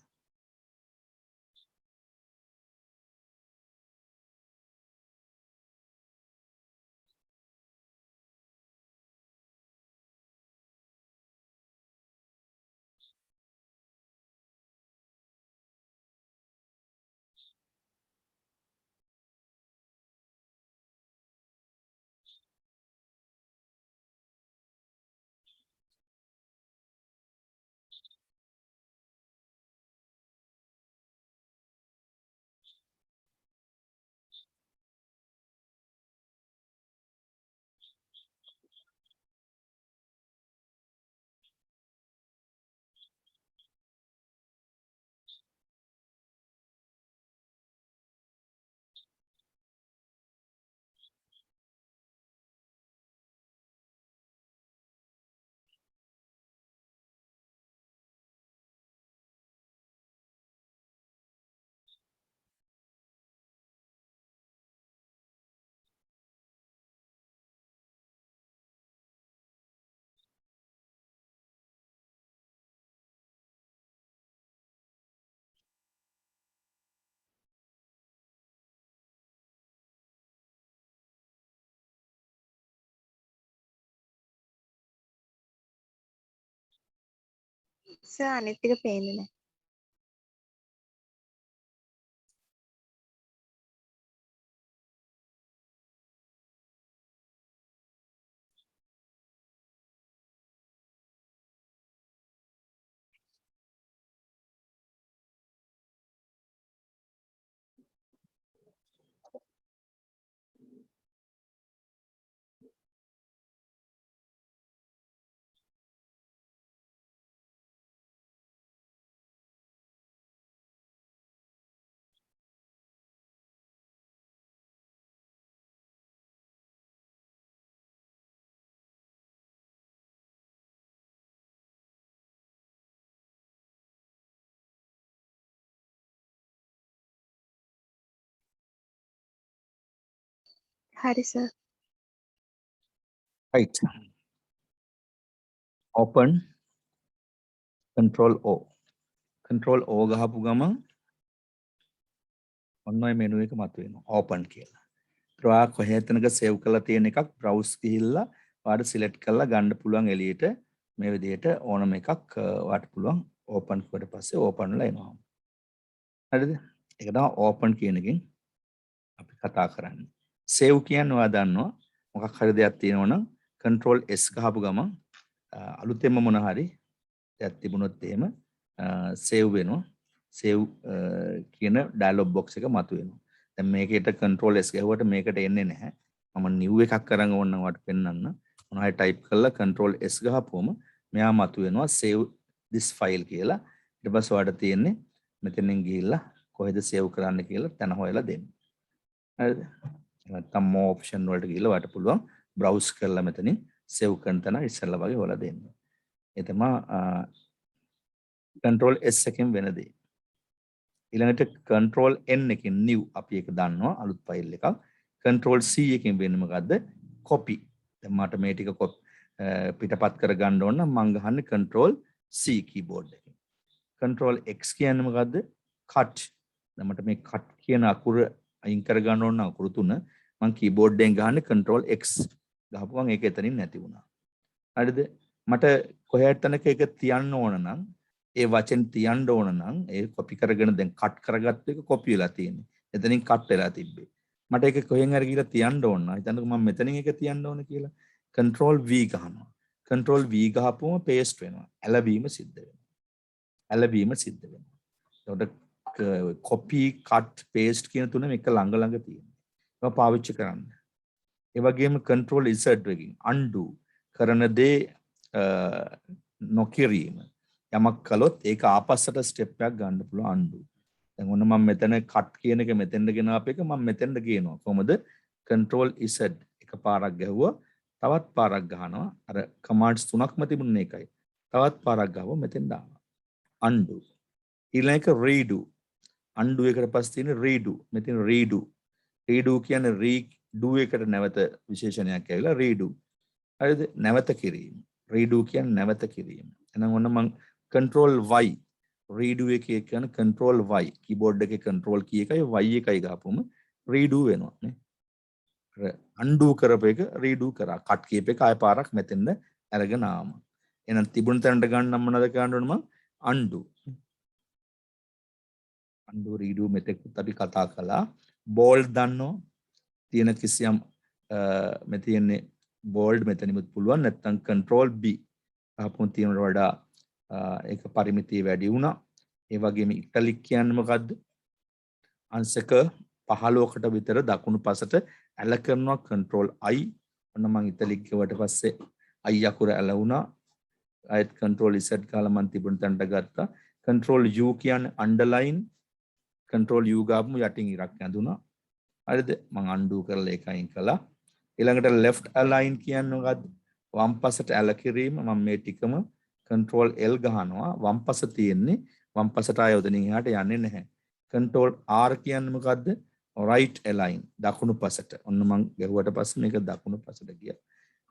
සර් අනිත් ටික පේන්නේ නැහැ. හරි sir. right. open control O ගහපු ගමන් ඔන්න ඔය මෙනු එක මතුවෙනවා open කියලා. ඒත් ඔයා කොහේ තැනක save කරලා තියෙන එකක් browse ගිහිල්ලා ඔයාලට select කරලා ගන්න පුළුවන් එළියට මේ විදිහට ඕනම එකක් ඔයාලට පුළුවන් open කරුවට පස්සේ open වෙලා එනවා. හරිද? ඒක තමයි open කියන එකෙන් අපි කතා කරන්නේ. save කියන්නේ ඔයා දන්නවා මොකක් හරි දෙයක් තියෙනවනම් control S ගහපු ගමන් අලුතෙන්ම මොන හරි දෙයක් තිබුණොත් එහෙම save වෙනවා. save කියන dialog box එක මතුවෙනවා. දැන් මේකේට control S ගහුවට මේකට එන්නේ නැහැ. මම new එකක් අරන් ඕනනම් වට පෙන්නන්න. මොන හරි type කරලා control S ගහපුවම මෙයා මතුවෙනවා save this file කියලා. ඊට පස්සේ ඔයාලට තියෙන්නේ මෙතනින් ගිහිල්ලා කොහෙද save කරන්න කියලා තැන හොයලා දෙන්න. හරිද? නැත්නම් more option වලට ගිහිල්ලා ඔයාලට පුළුවන් browse කරලා මෙතනින් save කරන තැන ඉස්සෙල්ලා වගේ හොයලා දෙන්න. ඒ තමයි control S එකෙන් වෙන දේ. ඊළඟට control N එකෙන් new අපි ඒක දන්නවා අලුත් ෆයිල් එකක්. control C එකෙන් වෙන්නේ මොකද්ද? copy. දැන් මට මේ ටික පිටපත් කර ගන්න ඕන නම් මම ගහන්නේ control C keyboard එකෙන්. control X කියන්නේ මොකද්ද? cut. දැන් මට මේ cut කියන අකුර අයින් කර ගන්න ඕන නම් අකුරු තුන මම keyboard එකෙන් ගහන්නේ control X. ගහපුවම ඒක එතනින් නැති වුණා. හරිද? මට කොහේට තැනක ඒක තියන්න ඕන නම් ඒ වචෙන් තියන්න ඕන නම් ඒ කොපි කරගෙන දැන් කට් කරගත්ත එක කොපි වෙලා තියෙන්නේ. එතනින් කට් වෙලා තිබ්බේ. මට ඒක කොහෙන් හරි ගිහලා තියන්න ඕන නම් හිතන්නකෝ මම මෙතනින් එක තියන්න ඕන කියලා. control V ගහනවා. control V ගහපුවම paste වෙනවා. ඇලවීම සිද්ධ වෙනවා. ඇලවීම සිද්ධ වෙනවා. එතකොට copy cut paste කියන තුනම එක ළඟ ළඟ තියෙනවා. ඒවා පාවිච්චි කරන්න. ඒ වගේම control Z එකකින් undo කරන දේ නොකිරීම. යමක් කළොත් ඒක ආපස්සට ස්ටෙප් එකක් ගන්න පුළුවන් undo. දැන් ඔන්න මම මෙතන cut කියන එක මෙතෙන්ද ගෙනාව එක මම මෙතෙන්ද ගේනවා. කොහොමද? control Z එකපාරක් ගැහුවා තවත් පාරක් ගහනවා. අර commands තුනක්ම තිබුණේ ඒකයි. තවත් පාරක් ගහුවා මෙතෙන් දානවා. undo. ඊළඟ එක redo. undo එකට පස්සේ තියෙන redo. මෙතන redo. redo කියන්නේ redo එකට නැවත විශේෂණයක් ඇවිල්ලා redo. හරිද? නැවත කිරීම. redo කියන්නේ නැවත කිරීම. එහෙනම් ඔන්න මම control Y redo එකේ කියන control Y keyboard එකේ control key එකයි Y එකයි ගාපුවම redo වෙනවා නේ. undo කරපු එක redo කරා. cut කීප එක ආය පාරක් මෙතෙන්ද අරගෙන ආවම. එහෙනම් තිබුණ තැනට ගන්න නම් මොනවද කරන්න ඕන මම undo. undo redo මෙතෙකුත් අපි කතා කළා. bold දන්නෝ තියෙන කිසියම් මේ තියෙන්නේ bold මෙතනිමුත් පුළුවන් නැත්නම් control B අපොන් තියෙනට වඩා ඒක පරිමිතිය වැඩි වුණා. ඒ වගේම ඉටලික් කියන්නේ මොකද්ද? අංශක 15කට විතර දකුණු පසට ඇල කරනවා control I. ඔන්න මම ඉටලික් ගවට පස්සේ I අකුර ඇල වුණා. ආයෙත් control Z ගාලා මම තිබුණ තැනට ගත්තා. control U කියන්නේ underline. control U ගාපුම යටින් ඉරක් ඇඳුණා. හරිද? මම undo කරලා ඒක අයින් කළා. ඊළඟට left align කියන්නේ මොකද්ද? වම් පසට ඇල කිරීම. මම මේ ටිකම control L ගහනවා. වම් පස තියෙන්නේ වම් පසට ආය උදෙනින් එහාට යන්නේ නැහැ. control R කියන්නේ මොකද්ද? right align දකුණු පසට. ඔන්න මම ගැහුවට පස්සේ මේක දකුණු පසට ගියා.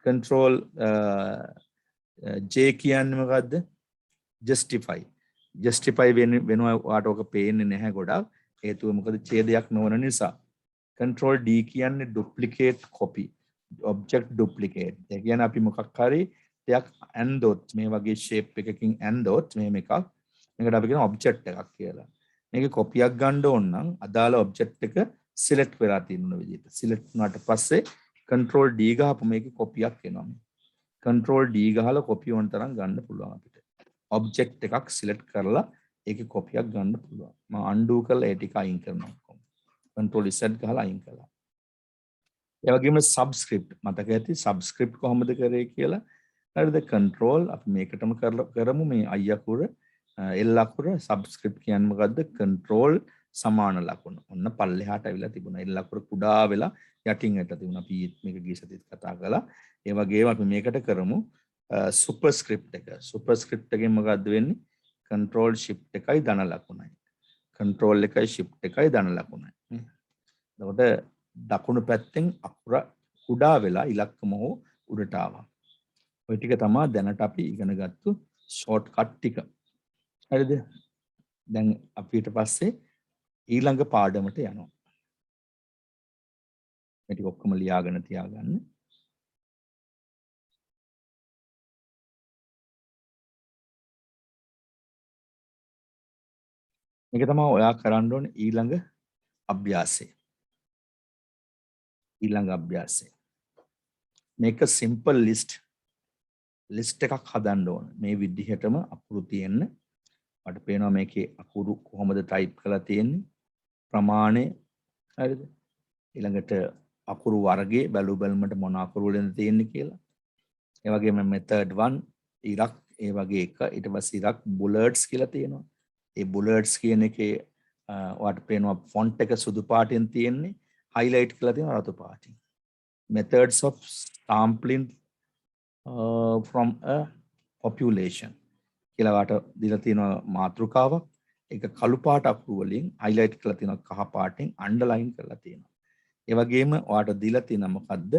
control J කියන්නේ මොකද්ද? justify. justify වෙනවා ඔයාට ඔක පේන්නේ නැහැ ගොඩක්. හේතුව මොකද ඡේදයක් නොවන නිසා. control D කියන්නේ duplicate copy. object duplicate. ඒ කියන්නේ අපි මොකක් හරි දෙයක් ඇන්දොත් මේ වගේ shape එකකින් ඇන්දොත් මෙහෙම එකක් මේකට අපි කියන object එකක් කියලා. මේකේ කොපියක් ගන්න ඕන නම් අදාළ object එක select වෙලා තියෙන විදිහට. select වුණාට පස්සේ control D ගහපුවම මේකේ කොපියක් එනවා. control D ගහලා copy ඕන තරම් ගන්න පුළුවන් අපිට. object එකක් select කරලා ඒකේ කොපියක් ගන්න පුළුවන්. මම undo කරලා ඒ ටික අයින් කරනවා. control Z ගහලා අයින් කළා. ඒ වගේම subscript මතක ඇති subscript කොහොමද කරේ කියලා. හරිද? control අපි මේකටම කරමු මේ I අකුර L අකුර subscript කියන්නේ මොකද්ද? control සමාන ලකුණ. ඔන්න පල්ලෙහාට අවිලා තිබුණා. L අකුර කුඩා වෙලා යටින් යට තිබුණා. අපි මේක ගිය සතියේත් කතා කළා. ඒ වගේම අපි මේකට කරමු superscript එක. superscript එකෙන් මොකද්ද වෙන්නේ? control shift එකයි ධන ලකුණයි. control එකයි shift එකයි ධන ලකුණයි. එතකොට දකුණු පැත්තෙන් අකුර කුඩා වෙලා ඉලක්කම හෝ උඩට ආවා. ඔය ටික තමයි දැනට අපි ඉගෙන ගත්තු ෂෝට් කට් ටික. හරිද? දැන් අපි ඊට පස්සේ ඊළඟ පාඩමට යනවා. මේ ටික ඔක්කොම ලියාගෙන තියාගන්න. මේක තමයි ඔයා කරන්න ඕනේ ඊළඟ අභ්‍යාසය. ඊළඟ අභ්‍යාසය. මේක සිම්පල් ලිස්ට් එකක් හදන්න ඕන. මේ විදිහටම අකුරු තියෙන්න. මට පේනවා මේකේ අකුරු කොහොමද ටයිප් කරලා තියෙන්නේ. ප්‍රමාණය හරිද? ඊළඟට අකුරු වර්ගයේ බැලුමට මොන අකුරු වලින්ද තියෙන්නේ කියලා. ඒ වගේම method 1 ඉරක් ඒ වගේ එක ඊට පස්සේ ඉරක් bullets කියලා තියෙනවා. ඒ bullets කියන එකේ ඔයාලට පේනවා font එක සුදු පාටින් තියෙන්නේ highlight කරලා තියෙනවා රතු පාටින්. Methods of sampling from a population කියලා වාට දීලා තියෙනවා මාතෘකාවක්. ඒක කළු පාට අකුරු වලින් highlight කරලා තියෙනවා කහ පාටින් underline කරලා තියෙනවා. ඒ වගේම ඔයාලට දීලා තියෙනවා මොකද්ද?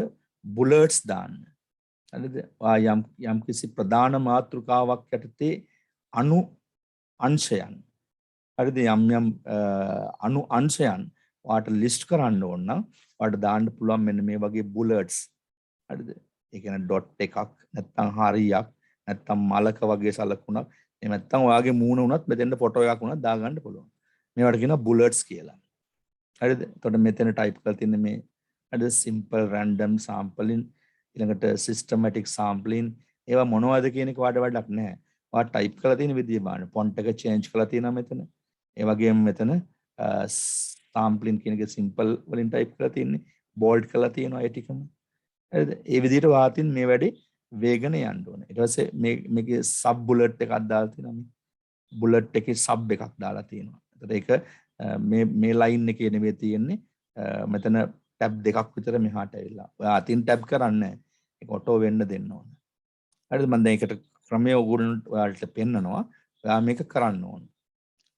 bullets දාන්න. හරිද? ඔයා යම් කිසි ප්‍රධාන මාතෘකාවක් යටතේ අණු අංශයන් හරිද යම් අණු අංශයන් ඔයාලට ලිස්ට් කරන්න ඕන නම් ඔයාලට දාන්න පුළුවන් මෙන්න මේ වගේ bullets. හරිද? ඒ කියන්නේ ඩොට් එකක් නැත්නම් හරියක් නැත්නම් මලක වගේ සලකුණක් එහෙම නැත්නම් ඔයාගේ මූණ උනත් මෙතෙන්ට ෆොටෝ එකක් උනත් දාගන්න පුළුවන්. මේවට කියනවා bullets කියලා. හරිද? එතකොට මෙතන ටයිප් කරලා තියෙන්නේ මේ හරිද simple random sampling ඊළඟට systematic sampling ඒවා මොනවද කියන එක වඩ වැඩක් නැහැ. ඔයා ටයිප් කරලා තියෙන විදිය බලන්න. font එක change කරලා තියෙනවා මෙතන. ඒ වගේම මෙතන sampling කියන එක simple වලින් ටයිප් කරලා තියෙන්නේ. bold කරලා තියෙනවා ඒ ටිකම. හරිද? ඒ විදිහට වාතින් මේ වැඩේ වේගන යන්න ඕනේ. ඊට පස්සේ මේකේ sub bullet එකක් දාලා තියෙනවා මේ. bullet එකේ sub එකක් දාලා තියෙනවා. එතකොට ඒක මේ line එකේ නෙවෙයි තියෙන්නේ. මෙතන tab දෙකක් විතර මෙහාට ඇවිල්ලා. ඔයා අතින් tab කරන්නේ නැහැ. ඒක ඔටෝ වෙන්න දෙන්න ඕන. හරිද? මම දැන් ඒකට ක්‍රමය ඔයාලට පෙන්නනවා. ඔයා මේක කරන්න ඕන.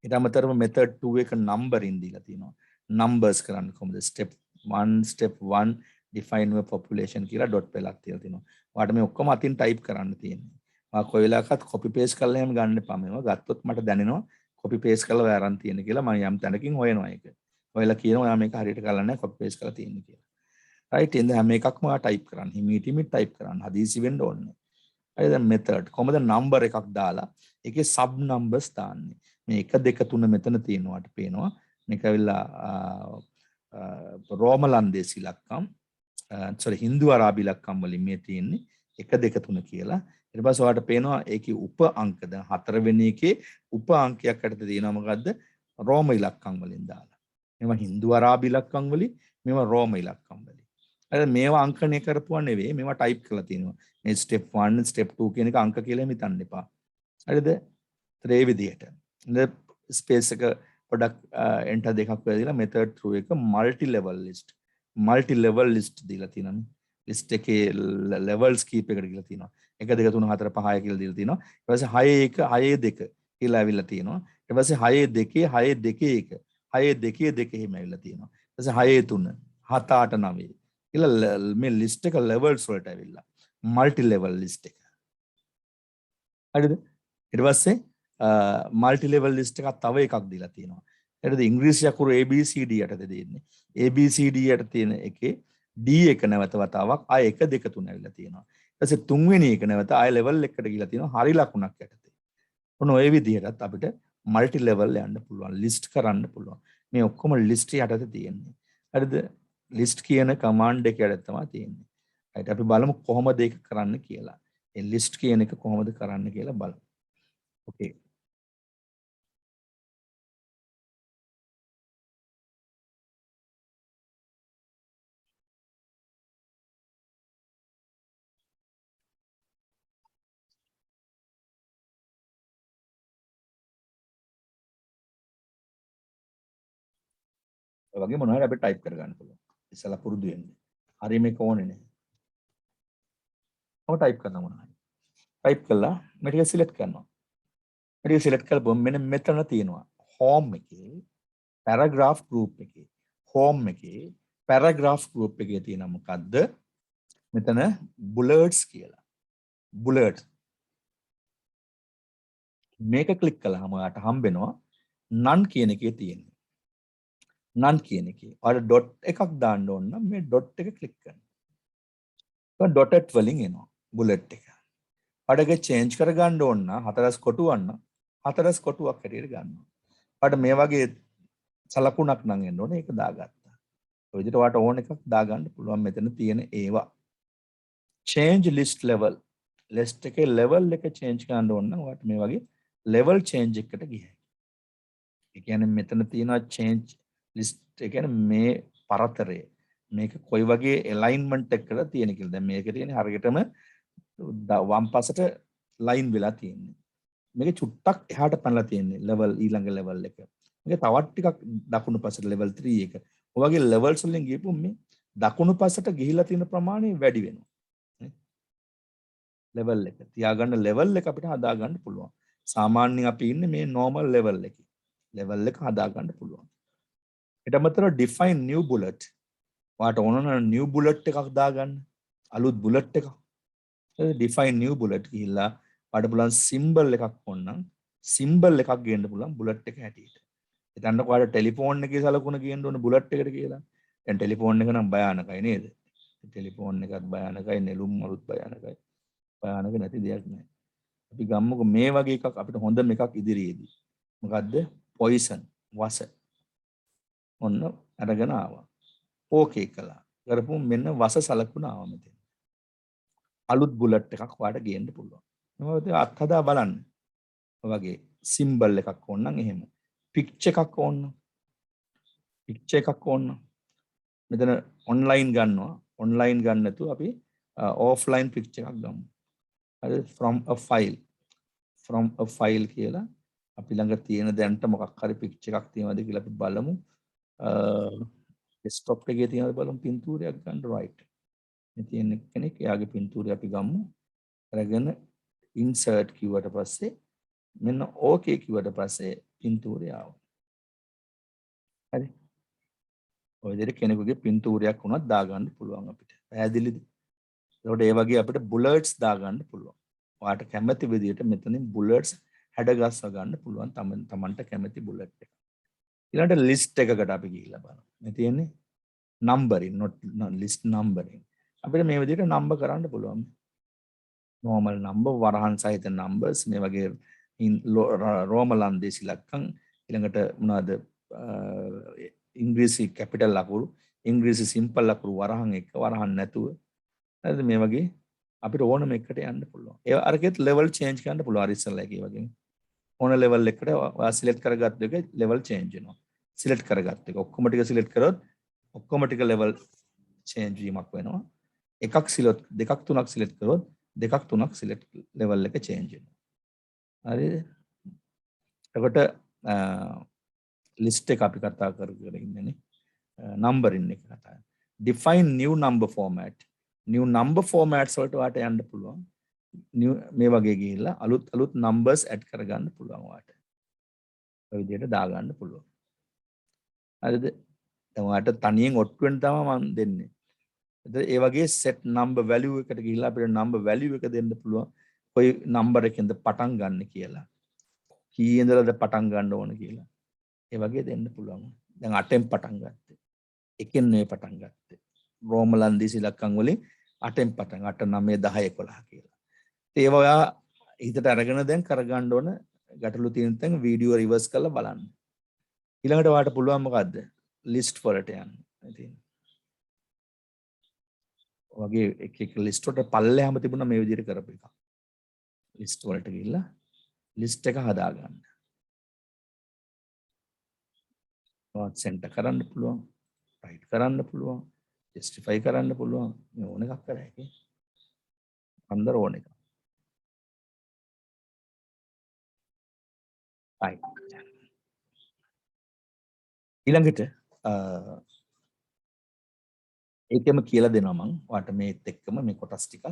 ඊට අමතරව method 2 එක numbering දීලා තියෙනවා. numbers කරන්න කොහොමද? step 1 define your population කියලා dot පෙළක් තියලා තිනවා. ඔයාලට මේ ඔක්කොම අතින් type කරන්න තියෙන්නේ. ඔයා කොයි වෙලාවකත් copy paste කරලා එහෙම ගන්න එපා. මේවා ගත්තොත් මට දැනෙනවා copy paste කරලා ඔයා අරන් තියෙන කියලා මම යම් තැනකින් හොයනවා ඒක. ඔයාලා කියනවා ඔයා මේක හරියට කරලා නැහැ copy paste කරලා තියෙන්නේ කියලා. right ඉතින් හැම එකක්ම ඔයා type කරන්න. හිමීටිමිට type කරන්න. හදිසි වෙන්න ඕනේ. හරිද? method කොහොමද number එකක් දාලා ඒකේ sub numbers දාන්නේ. මේ 1 2 3 මෙතන තියෙනවාට පේනවා. මේක ඇවිල්ලා රෝම ලන්දේසි ඉලක්කම් sorry හින්දු අරාබි ඉලක්කම් වලින් මේ තියෙන්නේ 1 2 3 කියලා. ඊට පස්සේ ඔයාලට පේනවා ඒකේ උප අංක දැන් 4 වෙනි එකේ උප අංකයක් යටතේ තියෙනවා මොකද්ද? රෝම ඉලක්කම් වලින් දාලා. මේවා හින්දු අරාබි ඉලක්කම් වලින් මේවා රෝම ඉලක්කම් වලින්. හරි මේවා අංකණය කරපුවා නෙවෙයි මේවා ටයිප් කරලා තියෙනවා. මේ step 1 step 2 කියන එක අංක කියලා හිතන්න එපා. හරිද? ඒ විදිහට. ඉතින් ස්පේස් එක පොඩක් එන්ටර් දෙකක් වෙලා method through එක multi level list දීලා තියෙනවා. list එකේ levels කීප එකකට කියලා තියෙනවා. 1 2 3 4 5 කියලා දීලා තියෙනවා. ඊට පස්සේ 6 1 6 2 කියලා ඇවිල්ලා තියෙනවා. ඊට පස්සේ 6 2 6 2 1 6 2 2 එහෙම ඇවිල්ලා තියෙනවා. ඊට පස්සේ 6 3 7 8 9 කියලා මේ list එක levels වලට ඇවිල්ලා multi level list එක. හරිද? ඊට පස්සේ multi level list එකක් තව එකක් දීලා තියෙනවා. හරිද? ඉංග්‍රීසි අකුරු ABCD යටතේ දෙන්නේ. ABCD යට තියෙන එකේ D එක නැවත වතාවක් ආය 1 2 3 ඇවිල්ලා තියෙනවා. ඊට පස්සේ තුන්වෙනි එක නැවත ආය level එකකට ගිහලා තියෙනවා හරි ලකුණක් යටතේ. ඔන්න ඔය විදිහටත් අපිට multi level යන්න පුළුවන්. list කරන්න පුළුවන්. මේ ඔක්කොම list යටතේ තියෙන්නේ. හරිද? list කියන command එක යටතේ තමයි තියෙන්නේ. right අපි බලමු කොහොමද ඒක කරන්න කියලා. ඒ list කියන එක කොහොමද කරන්න කියලා බලමු. okay ඔය වගේ මොනවා හරි අපිට ටයිප් කරගන්න පුළුවන්. ඉස්සලා පුරුදු වෙන්න. හරි මේක ඕනේ නේ. ඔය ටයිප් කරනවා මොනවා හරි. ටයිප් කළා මේ ටික සිලෙක්ට් කරනවා. මේ ටික සිලෙක්ට් කරපුවම මෙන්න මෙතන තියෙනවා. home එකේ paragraph group එකේ home එකේ paragraph group එකේ තියෙන මොකද්ද? මෙතන bullets කියලා. bullets මේක ක්ලික් කළාම ඔයාලට හම්බෙනවා none කියන එකේ තියෙන්නේ. none කියන එකේ. ඔයාලා dot එකක් දාන්න ඕන නම් මේ dot එක ක්ලික් කරනවා. dotted වලින් එනවා bullet එක. ඔයාලගේ change කරගන්න ඕන නම් හතරස් කොටුවක් නම් හතරස් කොටුවක් හැටියට ගන්නවා. ඔයාලට මේ වගේ සලකුණක් නම් එන්න ඕනේ ඒක දාගත්තා. ඔය විදිහට ඔයාලට ඕන එකක් දාගන්න පුළුවන් මෙතන තියෙන ඒවා. change list level. list එකේ level එක change කරන්න ඕන නම් ඔයාලට මේ වගේ level change එකකට ගියයි. ඒ කියන්නේ මෙතන තියෙනවා change list ඒ කියන්නේ මේ පරතරය මේක කොයි වගේ alignment එකකද තියෙන කියලා. දැන් මේක තියෙන්නේ හරියටම වම් පසට line වෙලා තියෙන්නේ. මේක චුට්ටක් එහාට පැනලා තියෙන්නේ level ඊළඟ level එක. මේක තවත් ටිකක් දකුණු පසට level 3 එක. ඔය වගේ levels වලින් ගියපු මේ දකුණු පසට ගිහිලා තියෙන ප්‍රමාණය වැඩි වෙනවා. level එක. තියාගන්න level එක අපිට හදා ගන්න පුළුවන්. සාමාන්‍යයෙන් අපි ඉන්නේ මේ normal level එකේ. level එක හදා ගන්න පුළුවන්. ඊට අමතරව define new bullet. ඔයාට ඕන නම් new bullet එකක් දාගන්න. අලුත් bullet එකක්. define new bullet ගිහිල්ලා ඔයාට පුළුවන් symbol එකක් ඕන නම් symbol එකක් ගේන්න පුළුවන් bullet එක හැටියට. හිතන්න ඔයාට ටෙලිෆෝන් එකේ සලකුණ ගේන්න ඕන bullet එකට කියලා. දැන් ටෙලිෆෝන් එක නම් භයානකයි නේද? ටෙලිෆෝන් එකත් භයානකයි, නෙළුම් මලුත් භයානකයි. භයානක නැති දෙයක් නෑ. අපි ගම්මුකෝ මේ වගේ එකක් අපිට හොඳම එකක් ඉදිරියේදී. මොකද්ද? poison වස. ඔන්න අරගෙන ආවා. ඕකේ කළා. කරපු මෙන්න වස සලකුණ ආවා මෙතන. අලුත් බුලට් එකක් ඔයාලට ගේන්න පුළුවන්. මොකද අත්හදා බලන්න. ඔය වගේ සිම්බල් එකක් ඕන නම් එහෙම. පික්චර් එකක් ඕන නම්. පික්චර් එකක් ඕන නම්. මෙතන ඔන්ලයින් ගන්නවා. ඔන්ලයින් ගන්න නැතුව අපි ඔෆ්ලයින් පික්චර් එකක් ගමු. හරි from a file. from a file කියලා අපි ළඟ තියෙන දැනට මොකක් හරි පික්චර් එකක් තියෙනවද කියලා අපි බලමු. desktop එකේ තියෙනවද බලමු පින්තූරයක් ගන්න right. මේ තියෙන කෙනෙක් එයාගේ පින්තූරය අපි ගමු. අරගෙන insert කිව්වට පස්සේ මෙන්න okay කිව්වට පස්සේ පින්තූරය ආවා. හරි. ඔය විදිහට කෙනෙකුගේ පින්තූරයක් වුණත් දාගන්න පුළුවන් අපිට. පැහැදිලිද? ඒකට ඒ වගේ අපිට bullets දාගන්න පුළුවන්. ඔයාට කැමති විදිහට මෙතනින් bullets හැඩගස්ව ගන්න පුළුවන් තමන්ට කැමති bullet එක. ඊළඟට list එකකට අපි ගිහිල්ලා බලමු. මේ තියෙන්නේ numbering not list numbering. අපිට මේ විදිහට number කරන්න පුළුවන්. normal number වරහන් සහිත numbers මේ වගේ රෝමලන්දේසි ලක්කම් ඊළඟට මොනවද ඉංග්‍රීසි කැපිටල් ලකුණු ඉංග්‍රීසි සිම්පල් ලකුණු වරහන් එක වරහන් නැතුව හරිද මේ වගේ අපිට ඕනම එකකට යන්න පුළුවන්. ඒ අරකෙත් level change කරන්න පුළුවන් අර ඉස්සෙල්ලා එකේ වගේ. ඕන level එකකට ඔයා select කරගත්ත එක level change වෙනවා. select කරගත්ත එක ඔක්කොම ටික select කරොත් ඔක්කොම ටික level change වීමක් වෙනවා. එකක් select දෙකක් තුනක් select කරොත් දෙකක් තුනක් select level එක change වෙනවා. හරිද? එතකොට list එක අපි කතා කරගෙන ඉන්නනේ. numbering එක කතා. define new number format. new number formats වලට ඔයාට යන්න පුළුවන්. new මේ වගේ ගිහිල්ලා අලුත් numbers add කරගන්න පුළුවන් ඔයාට. ඔය විදිහට දාගන්න පුළුවන්. හරිද? දැන් ඔයාට තනියෙන් ඔට්ටුවෙන් තමයි මම දෙන්නේ. ඒ වගේ set number value එකට ගිහිල්ලා අපිට number value එක දෙන්න පුළුවන්. කොයි number එකෙන්ද පටන් ගන්න කියලා. කී ඉඳලාද පටන් ගන්න ඕන කියලා. ඒ වගේ දෙන්න පුළුවන්. දැන් 8න් පටන් ගත්තේ. 1න් නේ පටන් ගත්තේ. රෝමලන්දීසි ඉලක්කම් වලින් 8න් පටන් 8 9 10 11 කියලා. ඒව ඔයා හිතට අරගෙන දැන් කරගන්න ඕන ගැටලු තියෙන තැන් වීඩියෝ රිවර්ස් කරලා බලන්න. ඊළඟට ඔයාට පුළුවන් මොකද්ද? ලිස්ට් වලට යන්න. ඉතින් ඔයගේ එක ලිස්ට් වලට පල්ලෙහාම තිබුණා මේ විදිහට කරපු එක. ලිස්ට් වලට ගිහිල්ලා ලිස්ට් එක හදාගන්න. ඔයාත් සෙන්ටර් කරන්න පුළුවන්. රයිට් කරන්න පුළුවන්. ජස්ටිෆයි කරන්න පුළුවන්. මේ ඕන එකක් කරා එකේ. අnder ඕන එක. right. ඊළඟට ඒකෙම කියලා දෙනවා මම ඔයාට මේත් එක්කම මේ කොටස් ටිකක්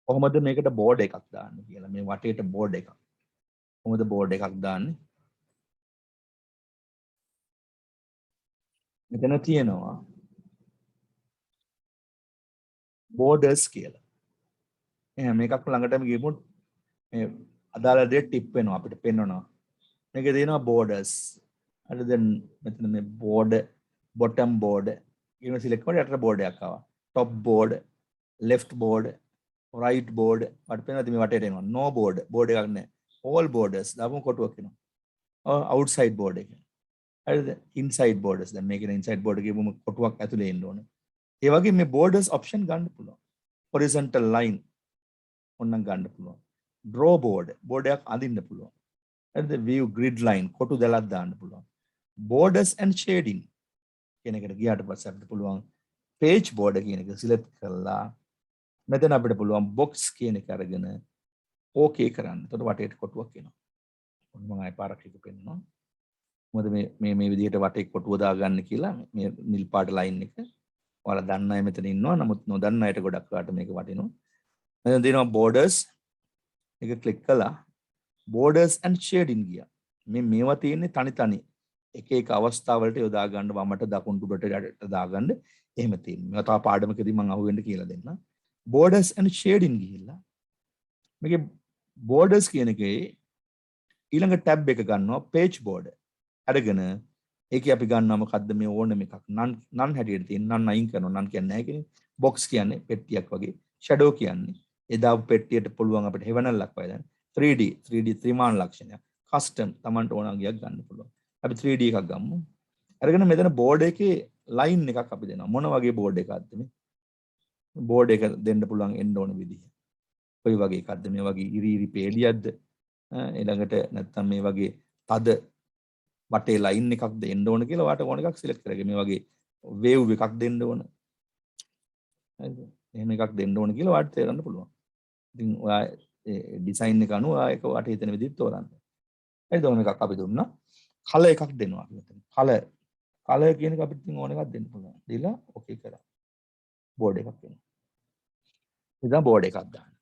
කොහොමද මේකට බෝඩ් එකක් දාන්න කියලා මේ වටේට බෝඩ් එකක් කොහොමද බෝඩ් එකක් දාන්නේ මෙතන තියෙනවා borders කියලා. එහෙනම් මේකක් ළඟටම ගියමුත් මේ අදාළ දේ ටිප් වෙනවා අපිට පෙන්වනවා. මේකේ තියෙනවා borders. හරි දැන් මෙතන මේ border bottom border කියන සිලෙක්ට් කරලා යටට border එකක් ආවා. top border, left border, right border. අපිට පේනවා මේ වටේට එනවා. no border, border එකක් නැහැ. all borders. දාපුවම කොටුවක් එනවා. outside border එක. හරිද? inside borders. දැන් මේකේ inside border කියපුවම කොටුවක් ඇතුලේ එන්න ඕනේ. ඒ වගේ මේ borders option ගන්න පුළුවන්. horizontal line ඔන්නම් ගන්න පුළුවන්. draw border, border එකක් අඳින්න පුළුවන්. හරිද? view grid line කොටු දැලක් දාන්න පුළුවන්. borders and shading කියන එකට ගියාට පස්සේ අපිට පුළුවන් page border කියන එක select කරලා මෙතන අපිට පුළුවන් box කියන එක අරගෙන okay කරන්න. එතකොට වටේට කොටුවක් එනවා. මම ආයෙ පාරක් එක පෙන්නනවා. මොකද මේ විදිහට වටේ කොටුව දාගන්න කියලා මේ නිල් පාට line එක. ඔයාලා දන්න අය මෙතන ඉන්නවා. නමුත් නොදන්න අයට ගොඩක් වෙලාට මේක වටිනවා. මෙතන දෙනවා borders එක ක්ලික් කළා borders and shading ගියා. මේවා තියෙන්නේ තනි එක එක අවස්ථාවලට යොදා ගන්න වමට දකුණට උඩට යටට දාගන්න එහෙම තියෙනවා. මේවා තව පාඩමකදී මම අහුවෙන්න කියලා දෙන්නම්. borders and shading ගිහිල්ලා මේකේ borders කියන එකේ ඊළඟ ටැබ් එක ගන්නවා page border. අරගෙන ඒකේ අපි ගන්නවා මොකද්ද මේ ඕනම එකක් නන් හැටියට තියෙන නන් අයින් කරනවා නන් කියන්නේ නැහැ කියන්නේ box කියන්නේ පෙට්ටියක් වගේ shadow කියන්නේ එදා පෙට්ටියට පුළුවන් අපිට හෙවණල්ලක් වගේ දැන් 3D ත්‍රිමාන ලක්ෂණයක් custom Tamanට ඕන ගියක් ගන්න පුළුවන්. අපි 3D එකක් ගමු. අරගෙන මෙතන board එකේ line එකක් අපි දෙනවා. මොන වගේ board එකක්ද මේ? board එක දෙන්න පුළුවන් එන්න ඕන විදිහ. කොයි වගේ එකක්ද මේ වගේ ඉරි පේලියක්ද? ඊළඟට නැත්තම් මේ වගේ තද වටේ line එකක් දෙන්න ඕන කියලා වාට ඕන එකක් select කරගෙන මේ වගේ wave එකක් දෙන්න ඕන. හරිද? එහෙම එකක් දෙන්න ඕන කියලා වාට තේරෙන්න පුළුවන්. ඉතින් ඔයා ඩිසයින් එක අනුව ඔයා ඒක වාට හිතන විදිහට තෝරන්න. හරිද? ඕන එකක් අපි දුන්නා. color එකක් දෙනවා අපි මෙතන. color කියන එක අපිට ඉතින් ඕන එකක් දෙන්න පුළුවන්. දීලා okay කරා. board එකක් එනවා. ඉතින් board එකක් දාන්න.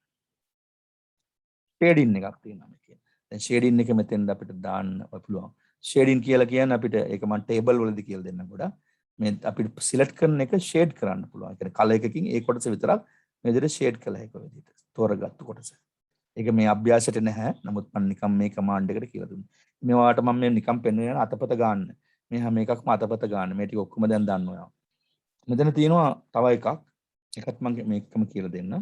shading එකක් තියෙනවා මේකේ. දැන් shading එක මෙතෙන්ද අපිට දාන්න පුළුවන්. shading කියලා කියන්නේ අපිට ඒක මම table වලදී කියලා දෙන්නම් ගොඩක්. මේ අපිට select කරන එක shade කරන්න පුළුවන්. ඒ කියන්නේ color එකකින් ඒ කොටස විතරක් මේ විදිහට shade කළා ඒක විදිහට. තෝරගත්තු කොටස. ඒක මේ අභ්‍යාසයට නැහැ. නමුත් මම නිකම් මේ command එකට කියලා දුන්නා. මේවාට මම මේ නිකම් පෙන්වන යන අතපත ගන්න. මේ හැම එකක්ම අතපත ගන්න. මේ ටික ඔක්කොම දැන් දන්නවා. මෙතන තියෙනවා තව එකක්. ඒකත් මම මේකම කියලා දෙන්න.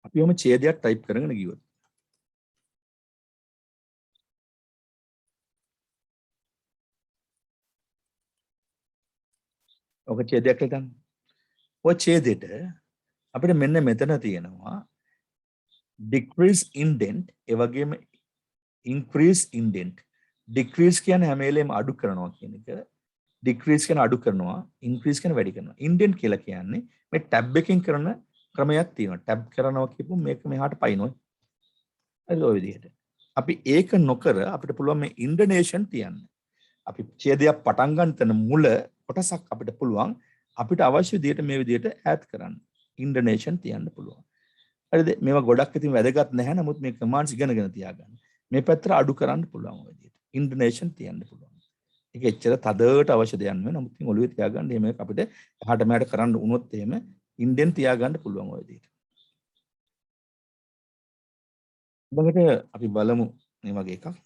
අපි ඔම ඡේදයක් type කරගෙන ගියොත්. ඔක ඡේදයක් හිතන්න. ඔය ඡේදෙට අපිට මෙන්න මෙතන තියෙනවා decrease indent ඒ වගේම increase indent. decrease කියන්නේ හැම වෙලේම අඩු කරනවා කියන එක. decrease කියන්නේ අඩු කරනවා, increase කියන්නේ වැඩි කරනවා. indent කියලා කියන්නේ මේ tab එකකින් කරන ක්‍රමයක් තියෙනවා. tab කරනවා කියපු මේක මෙහාට පයින්නවා. හරි ඔය විදිහට. අපි ඒක නොකර අපිට පුළුවන් මේ indentation තියන්න. අපි ඡේදයක් පටන් ගන්න තැන මුල කොටසක් අපිට පුළුවන් අපිට අවශ්‍ය විදිහට මේ විදිහට ඈඩ් කරන්න. indentation තියන්න පුළුවන්. හරිද? මේවා ගොඩක් ඉතින් වැදගත් නැහැ. නමුත් මේ commands ඉගෙනගෙන තියාගන්න. මේ පැත්තට අඩු කරන්න පුළුවන් ඔය විදිහට. indentation තියන්න පුළුවන්. ඒක එච්චර තදට අවශ්‍ය දෙයක් නෙවෙයි. නමුත් ඉතින් ඔළුවේ තියාගන්න එහෙම අපිට එහාට මෙහාට කරන්න වුණොත් එහෙම indent තියාගන්න පුළුවන් ඔය විදිහට. ඊළඟට අපි බලමු මේ වගේ එකක්.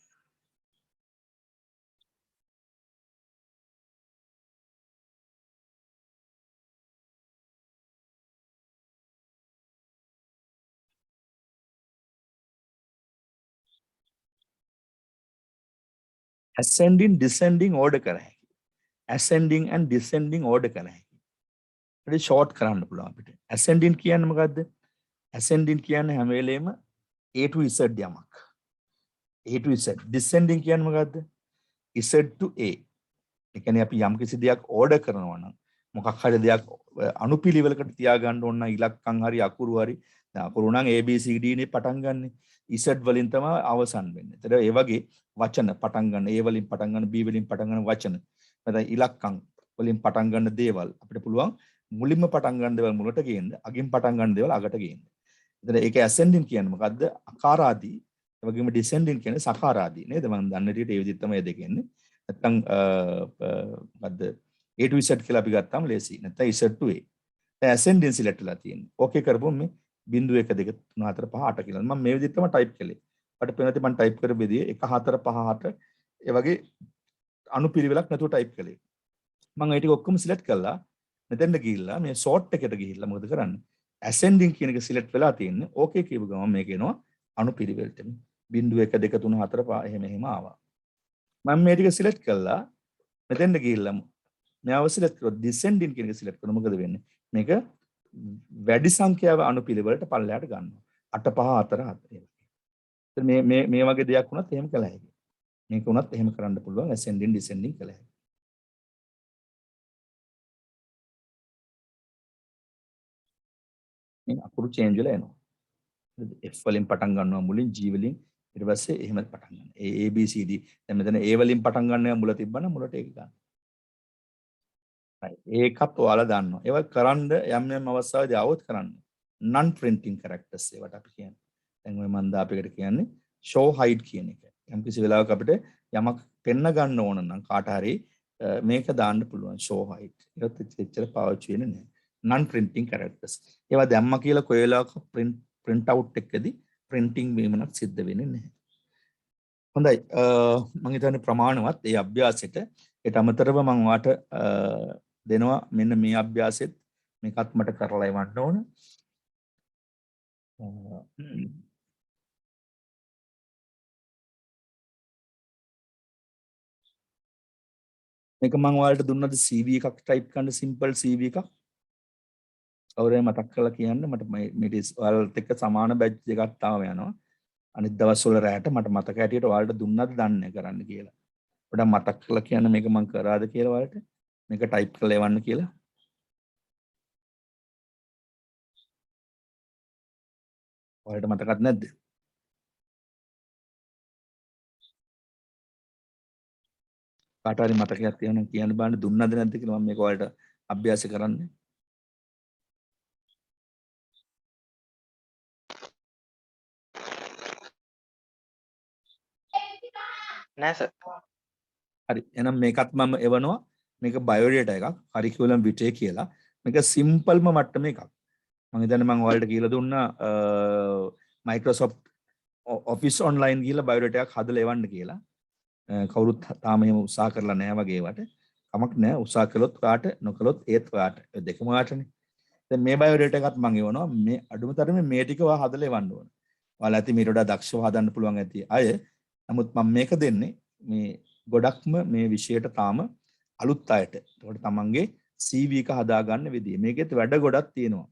ascending descending order කර හැකියි. ascending and descending order කර හැකියි. ඒක short කරන්න පුළුවන් අපිට. ascending කියන්නේ මොකද්ද? ascending කියන්නේ හැම වෙලේම A to Z යමක්. A to Z. Descending කියන්නේ මොකද්ද? Z to A. ඒ කියන්නේ අපි යම් කිසි දෙයක් order කරනවා නම් මොකක් හරි දෙයක් අනුපිළිවෙලකට තියාගන්න ඕන නම් ඉලක්කම් හරි අකුරු හරි දැන් අකුරු නම් A B C D නේ පටන් ගන්නෙ. Z වලින් තමයි අවසන් වෙන්නේ. ඒතර ඒ වගේ වචන පටන් ගන්න A වලින් පටන් ගන්න B වලින් පටන් ගන්න වචන. නැත්නම් ඉලක්කම් වලින් පටන් ගන්න දේවල් අපිට පුළුවන් මුලින්ම පටන් ගන්න දේවල් මුලට ගේන්න, අගින් පටන් ගන්න දේවල් අගට ගේන්න. ඒතර ඒක ascending කියන්නේ මොකද්ද? අකාරාදී. ඒ වගේම descending කියන්නේ සකාරාදී නේද? මම දන්න විදිහට ඒ විදිහට තමයි දෙක එන්නේ. නැත්නම් මොකද්ද A to Z කියලා අපි ගත්තාම ලේසි. නැත්නම් Z to A. දැන් ascending select වෙලා තියෙන්නේ. ඕකේ කරපුවම මේ 0 1 2 3 4 5 8 කියලා. මම මේ විදිහට තමයි ටයිප් කළේ. අපිට පේනවා මම ටයිප් කර බෙදියේ 1 4 5 8 ඒ වගේ අනුපිළිවෙලක් නැතුව ටයිප් කළේ. මම ඒ ටික ඔක්කොම සිලෙක්ට් කළා. මෙතෙන්ට ගිහිල්ලා මේ sort එකට ගිහිල්ලා මොකද කරන්නේ? ascending කියන එක සිලෙක්ට් වෙලා තියෙන්නේ. ඕකේ කියපු ගමන් මේක එනවා අනුපිළිවෙලට. 0 1 2 3 4 5 එහෙම ආවා. මම මේ ටික සිලෙක්ට් කළා. මෙතෙන්ට ගිහිල්ලා මෙයාව සිලෙක්ට් කරොත් descending කියන එක සිලෙක්ට් කරනවා. මොකද වෙන්නේ? මේක වැඩි සංඛ්‍යාව අනුපිළිවෙලට පල්ලෙහාට ගන්නවා. 8 5 4 4 මේ වගේ දෙයක් වුණත් එහෙම කළා හැකියි. මේක උනත් එහෙම කරන්න පුළුවන් ascending descending කළා හැකියි. මේ අකුරු change වෙලා එනවා. F වලින් පටන් ගන්නවා මුලින් G වලින් ඊට පස්සේ එහෙම පටන් ගන්නවා. A B C D දැන් මෙතන A වලින් පටන් ගන්නවා මුල තිබ්බනම් මුලට ඒක ගන්න. ඒකත් ඔයාලා දන්නවා. ඒවා කරන්න යම් යම් අවස්ථාවේදී આવොත් කරන්න. non printing characters ඒවට අපි කියන්නේ. දැන් ඔය මම දාපෙකට කියන්නේ show hide කියන එක. යම් කිසි වෙලාවක අපිට යමක් පෙන්න ගන්න ඕන නම් කාට හරි මේක දාන්න පුළුවන් show hide. ඒකත් එච්චර පාවිච්චි වෙන්නේ නැහැ. non printing characters. ඒවා දැම්ම කියලා කොයි වෙලාවක print out එකකදී printing වීමක් සිද්ධ වෙන්නේ නැහැ. හොඳයි. මම හිතන්නේ ප්‍රමාණවත් ඒ අභ්‍යාසෙට ඒට අමතරව මම වාට දෙනවා මෙන්න මේ අභ්‍යාසෙත් මේකත් මට කරලා එවන්න ඕන. මේක මම ඔයාලට දුන්නද CV එකක් ටයිප් කරන්න සිම්පල් CV එකක්. අවුරුයි මතක් කරලා කියන්න මට මේ ඔයාලට එක්ක සමාන බැච් දෙකක් තාම යනවා. අනිත් දවස්වල රැට මට මතක හැටියට ඔයාලට දුන්නද දන්නේ කරන්න කියලා. පොඩ්ඩක් මතක් කරලා කියන්න මේක මම කරාද කියලා ඔයාලට. මේක ටයිප් කරලා එවන්න කියලා. ඔයාලට මතකත් නැද්ද? කාට හරි මතකයක් තියෙනවා කියන්න බලන්න දුන්නද නැද්ද කියලා මම මේක ඔයාලට අභ්‍යාස කරන්නේ. නෑ සර්. හරි. එහෙනම් මේකත් මම එවනවා. මේක බයෝඩේටා එකක්. කරිකියුලම් විටේ කියලා. මේක සිම්පල්ම මට්ටමේ එකක්. මම හිතන්නේ මම ඔයාලට කියලා දුන්නා Microsoft Office online ගිහලා බයෝඩේටා එකක් හදලා එවන්න කියලා. කවුරුත් තාම එහෙම උත්සාහ කරලා නැහැ වගේ ඒවට. කමක් නැහැ. උත්සාහ කළොත් ඔයාට නොකළොත් ඒත් ඔයාට. දෙකම ඔයාටනේ. දැන් මේ බයෝඩේටා එකත් මම එවනවා. මේ අඩුම තරමේ මේ ටික ඔයා හදලා එවන්න ඕන. ඔයාලා ඇති මීට වඩා දක්ෂව හදන්න පුළුවන් ඇති අය. නමුත් මම මේක දෙන්නේ මේ ගොඩක්ම මේ විෂයට තාම අලුත් අයට. ඒකට තමන්ගේ CV එක හදාගන්න විදිය. මේකෙත් වැඩ ගොඩක් තියෙනවා.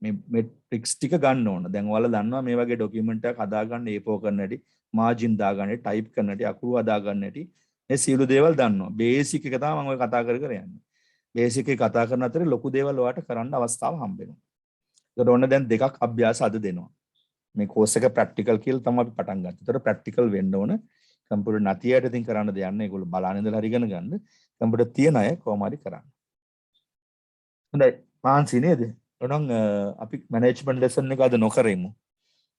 මේ ට්‍රික්ස් ටික ගන්න ඕන. දැන් ඔයාලා දන්නවා මේ වගේ ඩොකියුමන්ට් එකක් හදාගන්න A4 කරන හැටි, මාජින් දාගන්න හැටි, ටයිප් කරන හැටි, අකුරු හදාගන්න හැටි. මේ සියලු දේවල් දන්නවා. බේසික් එක තමයි මම ඔය කතා කර යන්නේ. බේසික් එක කතා කරන අතරේ ලොකු දේවල් ඔයාට කරන්න අවස්ථාව හම්බ වෙනවා. ඒකට ඕන දැන් දෙකක් අභ්‍යාස අද දෙනවා. මේ කෝස් එක ප්‍රැක්ටිකල් කියලා තමයි අපි පටන් ගත්තේ. ඒතර ප්‍රැක්ටිකල් වෙන්න ඕන. කම්පියුටර් නැති අයට ඉතින් කරන්න දෙයක් නැහැ. ඒගොල්ලෝ බලන ඉඳලා හරි ඉගෙන ගන්න. කම්පියුටර් තියෙන අය කොහොම හරි කරන්න. හොඳයි. මාන්සි නේද? එහෙනම් අපි මැනේජ්මන්ට් ලෙසන් එක අද නොකරෙමු.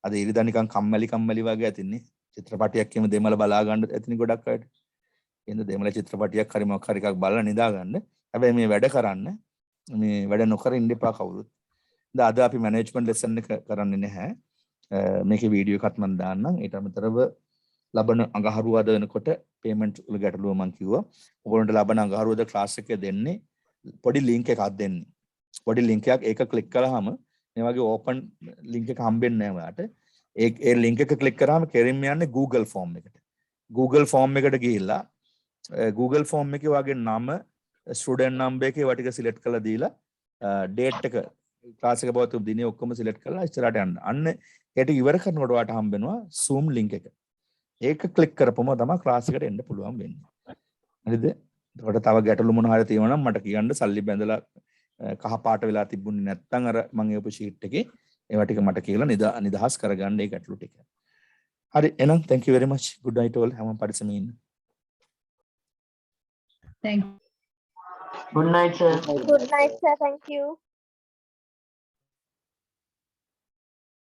අද ඉරිදා නිකන් කම්මැලි වගේ ඇතින්නේ. චිත්‍රපටයක් එහෙම දෙමළ බලා ගන්න ඇතිනේ ගොඩක් අයට. එහෙනම් දෙමළ චිත්‍රපටයක් හරි මොකක් හරි එකක් බලලා නිදා ගන්න. හැබැයි මේ වැඩ කරන්න මේ වැඩ නොකර ඉන්න එපා කවුරුත්. දැන් අද අපි මැනේජ්මන්ට් ලෙසන් එක කරන්නේ නැහැ. මේකේ වීඩියෝ එකක් මම දාන්නම්. ඊට අමතරව ලබන අඟහරුවාද වෙනකොට පේමන්ට් වල ගැටලුව මම කිව්වා. ඔයගොල්ලන්ට ලබන අඟහරුවාද ක්ලාස් එකේ දෙන්නේ පොඩි ලින්ක් එකක් දෙන්නේ. පොඩි ලින්ක් එකක් ඒක ක්ලික් කළාම මේ වගේ ඕපන් ලින්ක් එක හම්බෙන්නේ නැහැ ඔයාලට. ඒ ලින්ක් එක ක්ලික් කරාම කෙරින්ම යන්නේ Google form එකට. Google form එකට ගිහිල්ලා Google form එකේ ඔයාගේ නම, ස්ටුඩන්ට් නම්බර් එකේ ඒවා ටික සිලෙක්ට් කරලා දීලා ඩේට් එක ක්ලාස් එක පවත්වපු දිනේ ඔක්කොම සිලෙක්ට් කරලා ඉස්සරහට යන්න. අන්න ඒක ඉවර කරනකොට ඔයාට හම්බ වෙනවා Zoom link එක. ඒක ක්ලික් කරපුවම තමයි ක්ලාස් එකට එන්න පුළුවන් වෙන්නේ. හරිද? එතකොට තව ගැටලු මොන හරි තියෙනවා නම් මට කියන්න. සල්ලි බැඳලා කහ පාට වෙලා තිබුණේ නැත්නම් අර මම එවපු ෂීට් එකේ ඒවා ටික මට කියලා නිදහස් කරගන්න ඒ ගැටලු ටික. හරි එහෙනම් thank you very much. good night all. හැමෝම පරිස්සමින් ඉන්න. Thank you. Good night sir. Good night, sir. Thank you.